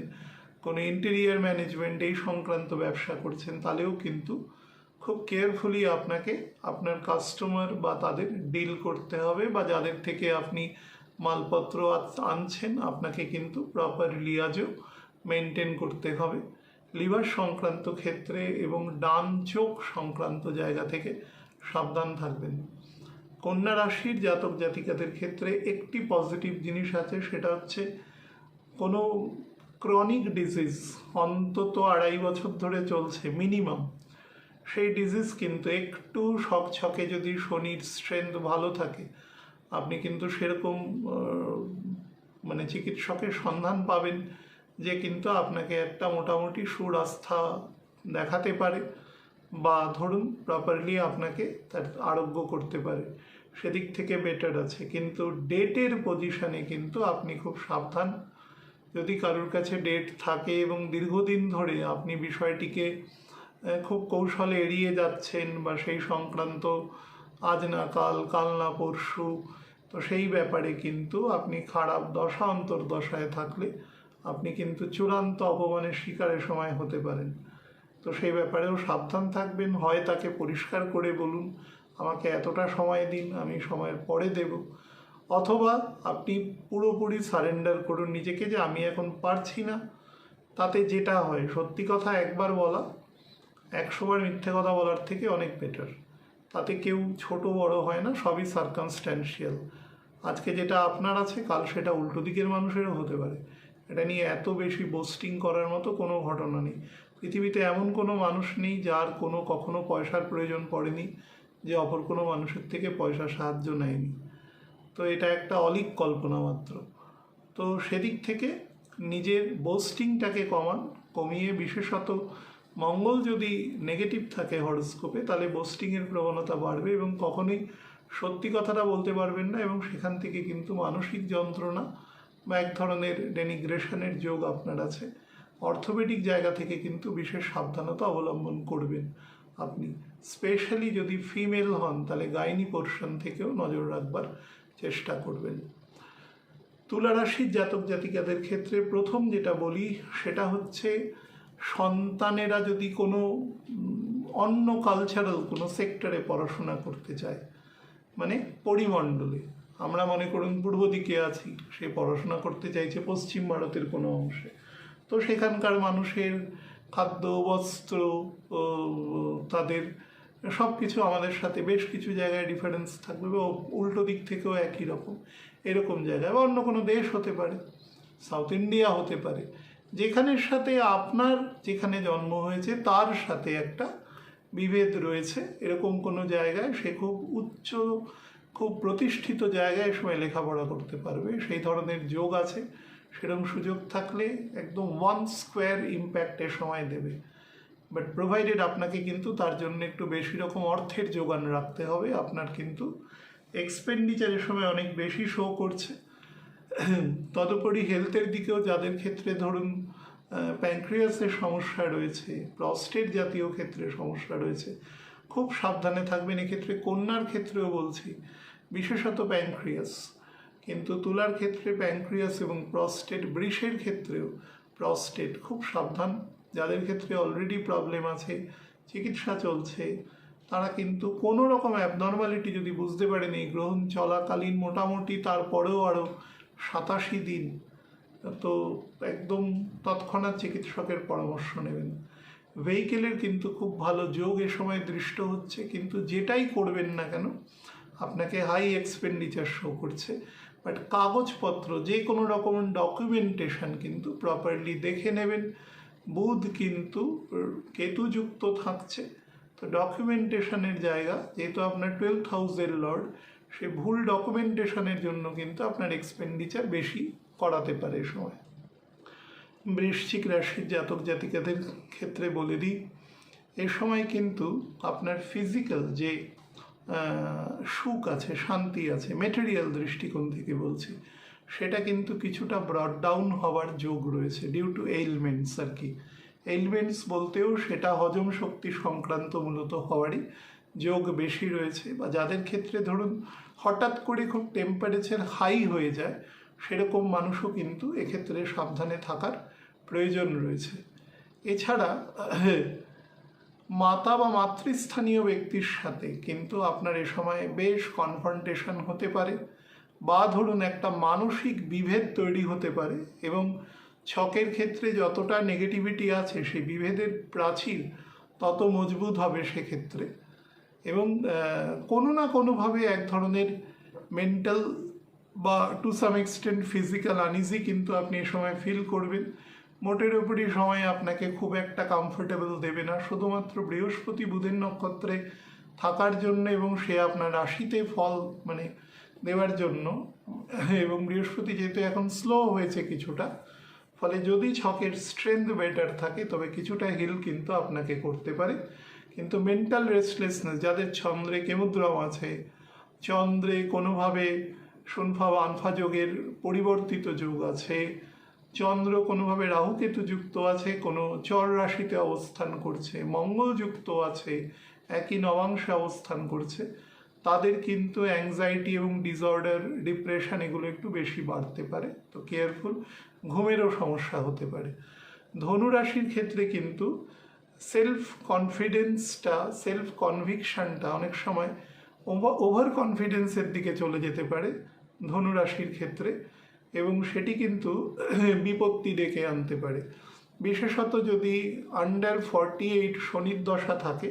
কোনো ইন্টেরিয়ার ম্যানেজমেন্ট এই সংক্রান্ত ব্যবসা করছেন, তাহলেও কিন্তু খুব কেয়ারফুলি আপনাকে আপনার কাস্টমার বা তাদের ডিল করতে হবে, বা যাদের থেকে আপনি মালপত্র আনছেন আপনাকে কিন্তু প্রপার লিয়াজও মেনটেন করতে হবে। লিভার সংক্রান্ত ক্ষেত্রে এবং ডান চোখ সংক্রান্ত জায়গা থেকে সাবধান থাকবেন। কন্যা রাশির জাতক জাতিকাদের ক্ষেত্রে একটি পজিটিভ জিনিস আছে, সেটা হচ্ছে কোনো ক্রনিক ডিজিজ অন্তত 2.5 বছর ধরে চলছে মিনিমাম, সেই ডিজিজ কিন্তু একটু ছকে যদি শনির স্ট্রেংথ ভালো থাকে, আপনি কিন্তু সেরকম মানে চিকিৎসকের সন্ধান পাবেন যে কিন্তু আপনাকে একটা মোটামুটি সুরাস্থা দেখাতে পারে, বা ধরুন প্রপারলি আপনাকে তার আরোগ্য করতে পারে, সেদিক থেকে বেটার আছে। কিন্তু ডেটের পজিশনে কিন্তু আপনি খুব সাবধান। যদি কারোর কাছে ডেট থাকে এবং দীর্ঘদিন ধরে আপনি বিষয়টিকে খুব কৌশলে এড়িয়ে যাচ্ছেন, বা সেই সংক্রান্ত আজ না কাল, কাল না পরশু, তো সেই ব্যাপারে কিন্তু আপনি খারাপ দশা অন্তর্দশায় থাকলে আপনি কিন্তু চূড়ান্ত অপমানের শিকারের সময় হতে পারেন। তো সেই ব্যাপারেও সাবধান থাকবেন। হয় তাকে পরিষ্কার করে বলুন আমাকে এতটা সময় দিন, আমি সময়ের পরে দেব, অথবা আপনি পুরোপুরি সারেন্ডার করুন নিজেকে যে আমি এখন পারছি না। তাতে যেটা হয়, সত্যি কথা একবার বলা 100 বার মিথ্যে কথা বলার থেকে অনেক বেটার। তাতে কেউ ছোট বড় হয় না, সবই সার্কামস্ট্যান্সিয়াল। আজকে যেটা আপনার আছে কাল সেটা উল্টো দিকের মানুষেরও হতে পারে। এটা নিয়ে এত বেশি বোস্টিং করার মতো কোনো ঘটনা নেই। পৃথিবীতে এমন কোনো মানুষ নেই যার কখনো পয়সার প্রয়োজন পড়েনি, যে অপর কোনো মানুষের থেকে পয়সা সাহায্য নেয়নি। তো এটা একটা অলীক কল্পনা মাত্র। তো সেদিক থেকে নিজের বোস্টিংটাকে কমিয়ে, বিশেষত মঙ্গল যদি নেগেটিভ থাকে হরোস্কোপে, তাহলে বোস্টিংয়ের প্রবণতা বাড়বে এবং কখনোই সত্যি কথাটা বলতে পারবেন না, এবং সেখান থেকে কিন্তু মানসিক যন্ত্রণা বা এক ধরনের ডেনিগ্রেশনের যোগ আপনার আছে। অর্থোপেডিক জায়গা থেকে কিন্তু বিশেষ সাবধানতা অবলম্বন করবেন আপনি। স্পেশালি যদি ফিমেল হন তাহলে গাইনি পোর্শন থেকেও নজর রাখবার চেষ্টা করবেন। তুলা রাশির জাতক জাতিকাদের ক্ষেত্রে প্রথম যেটা বলি সেটা হচ্ছে, সন্তানেরা যদি কোনো অন্য কালচারাল কোনো সেক্টরে পড়াশোনা করতে চায়, মানে পরিমণ্ডলে, আমরা মনে করুন পূর্ব দিকে আছি, সে পড়াশোনা করতে চাইছে পশ্চিম ভারতের কোনো অংশে, তো সেখানকার মানুষের খাদ্য, বস্ত্র, তাদের সব কিছু আমাদের সাথে বেশ কিছু জায়গায় ডিফারেন্স থাকবে, বা উল্টো দিক থেকেও একই রকম, এরকম জায়গায়, বা অন্য কোনো দেশ হতে পারে, সাউথ ইন্ডিয়া হতে পারে, যেখানের সাথে আপনার যেখানে জন্ম হয়েছে তার সাথে একটা বিভেদ রয়েছে, এরকম কোনো জায়গায় সে খুব উচ্চ, খুব প্রতিষ্ঠিত জায়গায় সময় লেখাপড়া করতে পারবে, সেই ধরনের যোগ আছে। সেরকম সুযোগ থাকলে একদম 1 স্কোয়ার ইম্প্যাক্টে সময় দেবে। বাট প্রোভাইডেড আপনাকে কিন্তু তার জন্য একটু বেশি রকম অর্থের যোগান রাখতে হবে। আপনার কিন্তু এক্সপেন্ডিচারের সময় অনেক বেশি শো করছে। তদুপরি হেলথের দিকেও যাদের ক্ষেত্রে ধরুন প্যানক্রিয়াসের সমস্যা রয়েছে, প্রস্টেট জাতীয় ক্ষেত্রে সমস্যা রয়েছে, খুব সাবধানে থাকবেন। এক্ষেত্রে কন্যার ক্ষেত্রেও বলছি, বিশেষত প্যানক্রিয়াস, কিন্তু তুলার ক্ষেত্রে প্যানক্রিয়াস এবং প্রস্টেট, বৃষের ক্ষেত্রেও প্রস্টেট, খুব সাবধান। যাদের ক্ষেত্রে অলরেডি প্রবলেম আছে, চিকিৎসা চলছে, তারা কিন্তু কোনো রকম অ্যাবনর্মালিটি যদি বুঝতে পারেন এই গ্রহণ চলাকালীন মোটামুটি তারপরেও আরও 87 দিন, তো একদম তৎক্ষণাৎ চিকিৎসকের পরামর্শ নেবেন। ভেহিকেলের কিন্তু খুব ভালো যোগ এ সময় দৃষ্ট হচ্ছে, কিন্তু যেটাই করবেন না কেন আপনাকে হাই এক্সপেন্ডিচার শো করছে। বাট কাগজপত্র, যে কোনো রকম ডকুমেন্টেশন কিন্তু প্রপারলি দেখে নেবেন। বুধ কিন্তু কেতুযুক্ত থাকছে, তো ডকুমেন্টেশনের জায়গা, যেহেতু আপনার 12th হাউসের লর্ড, সে ভুল ডকুমেন্টেশনের জন্য কিন্তু আপনার এক্সপেন্ডিচার বেশি করাতে পারে এ সময়। বৃশ্চিক রাশির জাতক জাতিকাদের ক্ষেত্রে বলে দিই, এ সময় কিন্তু আপনার ফিজিক্যাল যে সুখ আছে, শান্তি আছে, মেটেরিয়াল দৃষ্টিকোণ থেকে বলছি, সেটা কিন্তু কিছুটা ব্রড ডাউন হওয়ার যোগ রয়েছে ডিউ টু এইলমেন্টস আর কি। এইলমেন্টস বলতেও সেটা হজম শক্তি সংক্রান্ত মূলত হওয়ারই যোগ বেশি রয়েছে। বা যাদের ক্ষেত্রে ধরুন হঠাৎ করে খুব টেম্পারেচার হাই হয়ে যায়, সেরকম মানুষও কিন্তু এক্ষেত্রে সাবধানে থাকার প্রয়োজন রয়েছে। এছাড়া মাতা বা মাতৃস্থানীয় ব্যক্তির সাথে কিন্তু আপনার এ সময় বেশ কনফ্রন্টেশন হতে পারে, বা ধরুন একটা মানসিক বিভেদ তৈরি হতে পারে, এবং ছকের ক্ষেত্রে যতটা নেগেটিভিটি আছে সেই বিভেদের প্রাচীর তত মজবুত হবে সেক্ষেত্রে। এবং কোনো না কোনোভাবে এক ধরনের মেন্টাল বা to some extent physical uneasy কিন্তু আপনি এ সময় ফিল করবেন। মোটের উপরই সময় আপনাকে খুব একটা কমফোর্টেবল দেবে না, শুধুমাত্র বৃহস্পতি বুধের নক্ষত্রে থাকার জন্য এবং সে আপনার রাশিতে ফল মানে দেওয়ার জন্য, এবং বৃহস্পতি যেহেতু এখন স্লো হয়েছে কিছুটা, ফলে যদি ছকের স্ট্রেংথ বেটার থাকে তবে কিছুটা হিল কিন্তু আপনাকে করতে পারে। কিন্তু মেন্টাল রেস্টলেসনেস, যাদের চন্দ্রে কেমুদ্রম আছে, চন্দ্রে কোনোভাবে শুনফা বা আনফা যোগের পরিবর্তিত যোগ আছে, চন্দ্র কোনোভাবে রাহুকেতু যুক্ত আছে, কোনো চর রাশিতে অবস্থান করছে, মঙ্গল যুক্ত আছে, একই নবাংশে অবস্থান করছে, তাদের কিন্তু অ্যাংজাইটি এবং ডিসঅর্ডার, ডিপ্রেশন এগুলো একটু বেশি বাড়তে পারে, তো কেয়ারফুল। ঘুমেরও সমস্যা হতে পারে। ধনু রাশির ক্ষেত্রে কিন্তু সেলফ কনফিডেন্সটা, সেলফ কনভিকশনটা অনেক সময় ওভার কনফিডেন্সের দিকে চলে যেতে পারে ধনু রাশির ক্ষেত্রে, এবং সেটি কিন্তু বিপত্তি ডেকে আনতে পারে। বিশেষত যদি আন্ডার 48 শনির দশা থাকে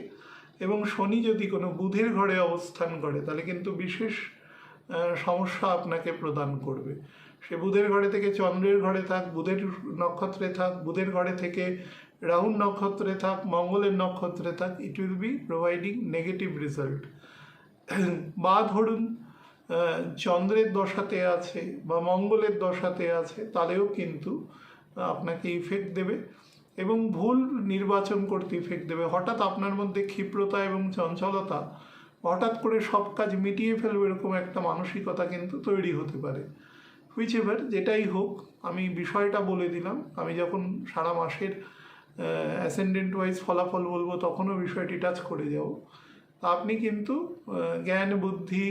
এবং শনি যদি কোনো বুধের ঘরে অবস্থান করে, তাহলে কিন্তু বিশেষ সমস্যা আপনাকে প্রদান করবে। সে বুধের ঘরে থেকে চন্দ্রের ঘরে থাক, বুধের নক্ষত্রে থাক, বুধের ঘরে থেকে রাহুর নক্ষত্রে থাক, মঙ্গলের নক্ষত্রে থাক, it will be providing negative result. বা ধরুন চন্দ্রের দশাতে আছে বা মঙ্গলের দশাতে আছে, তাহলেও কিন্তু আপনাকে ইফেক্ট দেবে এবং ভুল নির্বাচন করতে ইফেক্ট দেবে। হঠাৎ আপনার মধ্যে ক্ষিপ্রতা এবং চঞ্চলতা, হঠাৎ করে সব কাজ মিটিয়ে ফেলবে এরকম একটা মানসিকতা কিন্তু তৈরি হতে পারে। হুইচ এভার, যেটাই হোক, আমি বিষয়টা বলে দিলাম। আমি যখন সারা মাসের অ্যাসেন্ডেন্ট ওয়াইজ ফলাফল বলবো তখনও বিষয়টি টাচ করে যাব। তা আপনি কিন্তু জ্ঞান বুদ্ধি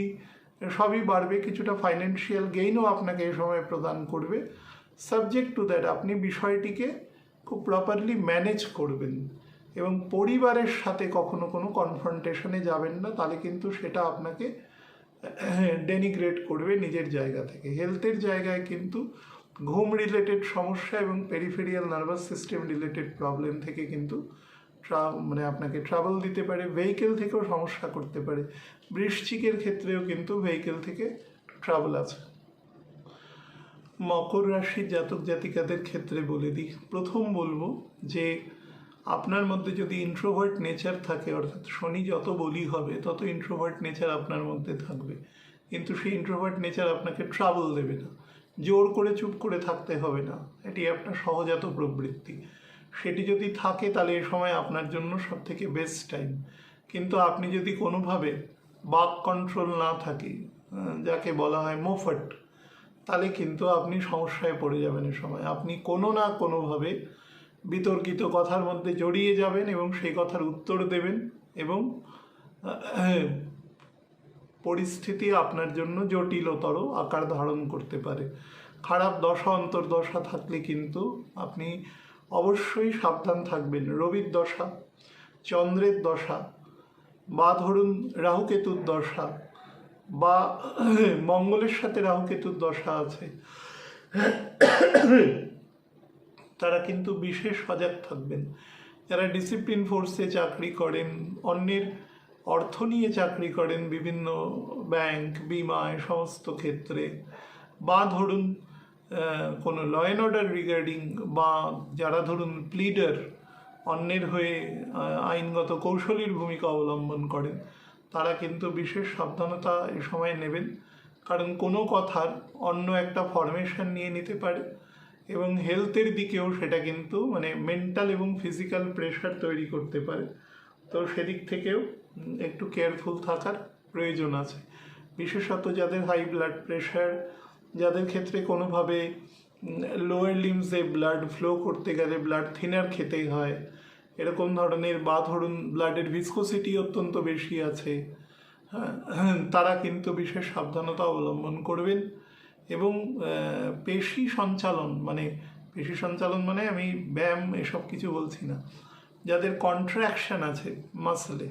সবই বাড়বে, কিছুটা ফাইন্যান্সিয়াল গেইনও আপনাকে এই সময় প্রদান করবে। সাবজেক্ট টু দ্যাট আপনি বিষয়টিকে খুব প্রপারলি ম্যানেজ করবেন এবং পরিবারের সাথে কখনো কোনো কনফ্রন্টেশনে যাবেন না, তাহলে কিন্তু সেটা আপনাকে ডেনিগ্রেট করবে নিজের জায়গা থেকে। হেলথের জায়গায় কিন্তু ঘুম রিলেটেড সমস্যা এবং peripheral nervous system related problem থেকে কিন্তু আপনাকে ট্রাবল দিতে পারে। ভেহিকেল থেকেও সমস্যা করতে পারে। বৃশ্চিকের ক্ষেত্রেও কিন্তু ভেহিকেল থেকে ট্রাবল আছে। মকর রাশির জাতক জাতিকাদের ক্ষেত্রে বলে দিই, প্রথম বলবো যে আপনার মধ্যে যদি ইন্ট্রোভার্ট নেচার থাকে, অর্থাৎ শনি যত বলি হবে তত ইন্ট্রোভার্ট নেচার আপনার মধ্যে থাকবে, কিন্তু সেই ইন্ট্রোভার্ট নেচার আপনাকে ট্রাবল দেবে না। জোর করে চুপ করে থাকতে হবে না, এটি আপনার সহজাত প্রবৃত্তি। সেটি যদি থাকে তাহলে এ সময় আপনার জন্য সব থেকে বেস্ট টাইম। কিন্তু আপনি যদি কোনোভাবে বাক কন্ট্রোল না থাকে, যাকে বলা হয় মোফট, তাহলে কিন্তু আপনি সমস্যায় পড়ে যাবেন। এ সময় আপনি কোনো না কোনোভাবে বিতর্কিত কথার মধ্যে জড়িয়ে যাবেন এবং সেই কথার উত্তর দেবেন এবং পরিস্থিতি আপনার জন্য জটিলতর আকার ধারণ করতে পারে। খারাপ দশা অন্তর্দশা থাকলে কিন্তু আপনি অবশ্যই সাবধান থাকবেন। রবির দশা, চন্দ্রের দশা, বা ধরুন রাহুকেতুর দশা, বা মঙ্গলের সাথে রাহুকেতুর দশা আছে, তারা কিন্তু বিশেষ সজাগ থাকবেন। যারা ডিসিপ্লিন ফোর্সে চাকরি করেন, অন্যের অর্থ নিয়ে চাকরি করেন, বিভিন্ন ব্যাংক, বিমা, সমস্ত ক্ষেত্রে, বা ধরুন কোনো ল অ্যান্ড অর্ডার রিগার্ডিং, বা যারা ধরুন প্লিডার, অন্যের হয়ে আইনগত কৌশলীর ভূমিকা অবলম্বন করেন, তারা কিন্তু বিশেষ সাবধানতা এ সময় নেবেন। কারণ কোনো কথার অন্য একটা ফরমেশন নিয়ে নিতে পারে এবং হেলথের দিকেও সেটা কিন্তু মানে মেন্টাল এবং ফিজিক্যাল প্রেশার তৈরি করতে পারে। তো সেদিক থেকেও একটু কেয়ারফুল থাকার প্রয়োজন আছে। বিশেষত যাদের হাই ব্লাড প্রেশার, যাদের ক্ষেত্রে কোনোভাবে লোয়ার লিমসে ব্লাড ফ্লো করতে গেলে ব্লাড থিনার খেতে হয়, এরকম ধরনের, বা ধরুন ব্লাডের ভিসকোসিটি অত্যন্ত বেশি আছে, তারা কিন্তু বিশেষ সাবধানতা অবলম্বন করবেন। এবং পেশি সঞ্চালন মানে আমি ব্যায়াম এসব কিছু বলছি না, যাদের কন্ট্রাকশন আছে মাসলে,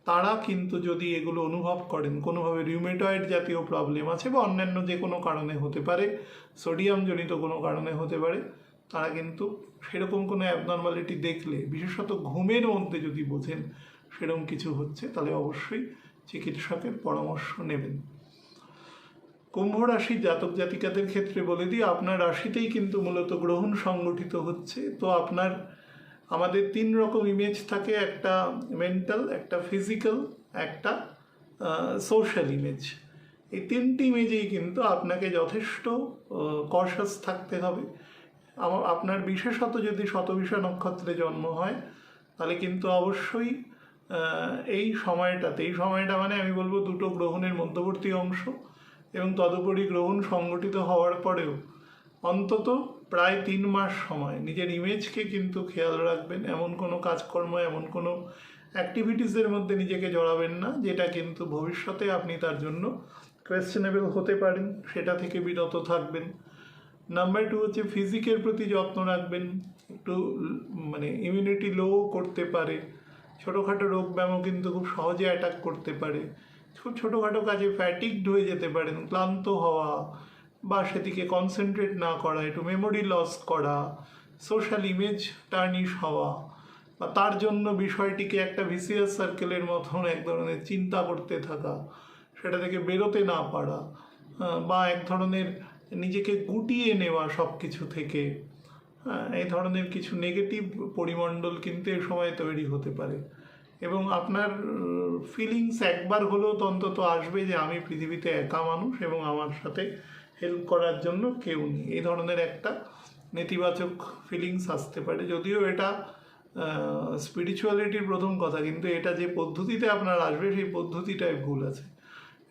তারা কিন্তু যদি এগুলো অনুভব করেন, কোনোভাবে রিউমেটয়েড জাতীয় প্রবলেম আছে বা অন্যান্য যে কোনো কারণে হতে পারে, সোডিয়ামজনিত কোনো কারণে হতে পারে, তারা কিন্তু সেরকম কোনো অ্যাবনর্মালিটি দেখলে, বিশেষত ঘুমের মধ্যে যদি বোঝেন সেরকম কিছু হচ্ছে, তাহলে অবশ্যই চিকিৎসকের পরামর্শ নেবেন। কুম্ভ রাশির জাতক জাতিকাদের ক্ষেত্রে বলে দিই, আপনার রাশিতেই কিন্তু মূলত গ্রহণ সংগঠিত হচ্ছে। তো আমাদের 3 রকম ইমেজ থাকে, একটা মেন্টাল, একটা ফিজিক্যাল, একটা সোশ্যাল ইমেজ। এই 3টি ইমেজেই কিন্তু আপনাকে যথেষ্ট কশাস থাকতে হবে। আপনার বিশেষত যদি শতবিষা নক্ষত্রে জন্ম হয়, তাহলে কিন্তু অবশ্যই এই সময়টা মানে আমি বলবো দুটো গ্রহণের মধ্যবর্তী অংশ, এবং তদুপরি গ্রহণ সংগঠিত হওয়ার পরেও অন্তত প্রায় 3 মাস সময় নিজের ইমেজকে কিন্তু খেয়াল রাখবেন। এমন কোনো কাজকর্ম, এমন কোনো অ্যাক্টিভিটিসের মধ্যে নিজেকে জড়াবেন না যেটা কিন্তু ভবিষ্যতে আপনি তার জন্য কোয়েশ্চেনেবল হতে পারেন, সেটা থেকে বিরত থাকবেন। নাম্বার 2 হচ্ছে ফিজিকের প্রতি যত্ন রাখবেন। একটু ইমিউনিটি লো করতে পারে, ছোটোখাটো রোগ ব্যায়ামও কিন্তু খুব সহজে অ্যাটাক করতে পারে। খুব ছোটোখাটো কাজে ফ্যাটিকড হয়ে যেতে পারেন, ক্লান্ত হওয়া, বা সেদিকে কনসেন্ট্রেট না করা, একটু মেমোরি লস করা, সোশ্যাল ইমেজ টার্নিশ হওয়া, বা তার জন্য বিষয়টিকে একটা ভিসিয়াস সার্কেলের মতন এক ধরনের চিন্তা করতে থাকা, সেটা থেকে বেরোতে না পারা, বা এক ধরনের নিজেকে গুটিয়ে নেওয়া সব কিছু থেকে, এই ধরনের কিছু নেগেটিভ পরিমণ্ডল কিন্তু এ সময় তৈরি হতে পারে। এবং আপনার ফিলিংস একবার হলেও অন্তত আসবে যে আমি পৃথিবীতে একা মানুষ এবং আমার সাথে হেল্প করার জন্য কেউ নেই, এই ধরনের একটা নেতিবাচক ফিলিংস আসতে পারে। যদিও এটা স্পিরিচুয়ালিটির প্রথম কথা, কিন্তু এটা যে পদ্ধতিতে আপনার আসবে সেই পদ্ধতিটাই ভুল আছে।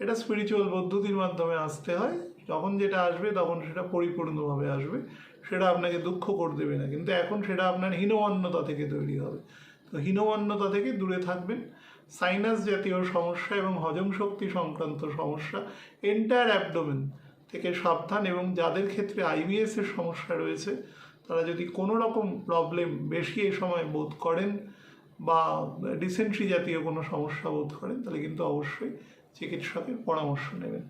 এটা স্পিরিচুয়াল পদ্ধতির মাধ্যমে আসতে হয়, যখন যেটা আসবে তখন সেটা পরিপূর্ণভাবে আসবে, সেটা আপনাকে দুঃখ করে দেবে না, কিন্তু এখন সেটা আপনার হীনমন্যতা থেকে তৈরি হবে। তো হীনমন্যতা থেকে দূরে থাকবেন। সাইনাস জাতীয় সমস্যা এবং হজম শক্তি সংক্রান্ত সমস্যা, এন্টায়ার অ্যাবডোমেন থেকে সাবধান। এবং যাদের ক্ষেত্রে আইবিএস এর সমস্যা রয়েছে, তারা যদি কোনো রকম প্রবলেম বেশি এ সময় বোধ করেন বা ডিসেন্ট্রি জাতীয় কোনো সমস্যা বোধ করেন, তাহলে কিন্তু অবশ্যই চিকিৎসকের পরামর্শ নেবেন।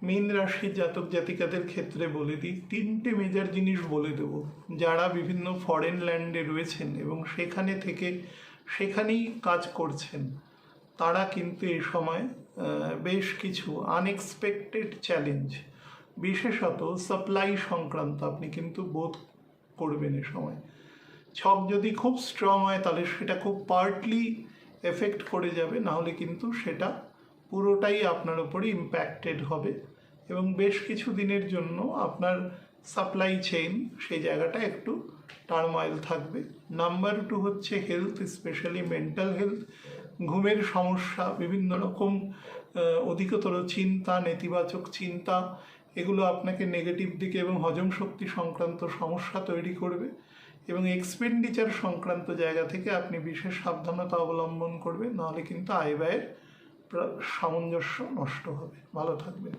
মীন রাশির জাতক জাতিকাদের ক্ষেত্রে বলে দিই, 3টে মেজর জিনিস বলে দেব। যারা বিভিন্ন ফরেন ল্যান্ডে রয়েছেন এবং সেখানেই কাজ করছেন, তারা কিন্তু এই সময় বেশ কিছু আনএক্সপেক্টেড চ্যালেঞ্জ, বিশেষত সাপ্লাই সংক্রান্ত, আপনি কিন্তু বোধ করবেন এ সময়। ছক যদি খুব স্ট্রং হয় তাহলে সেটা খুব পার্টলি এফেক্ট করে যাবে, নাহলে কিন্তু সেটা পুরোটাই আপনার উপরে ইম্প্যাক্টেড হবে এবং বেশ কিছু দিনের জন্য আপনার সাপ্লাই চেইন সেই জায়গাটা একটু টার্ময়েল থাকবে। নাম্বার 2 হচ্ছে হেলথ, স্পেশালি মেন্টাল হেলথ, ঘুমের সমস্যা, বিভিন্ন রকম অধিকতর চিন্তা, নেতিবাচক চিন্তা, এগুলো আপনাকে নেগেটিভ দিকে এবং হজম শক্তি সংক্রান্ত সমস্যা তৈরি করবে এবং এক্সপেন্ডিচার সংক্রান্ত জায়গা থেকে আপনি বিশেষ সাবধানতা অবলম্বন করবেন, নাহলে কিন্তু আয় ব্যয়ের সামঞ্জস্য নষ্ট হবে। ভালো থাকবেন।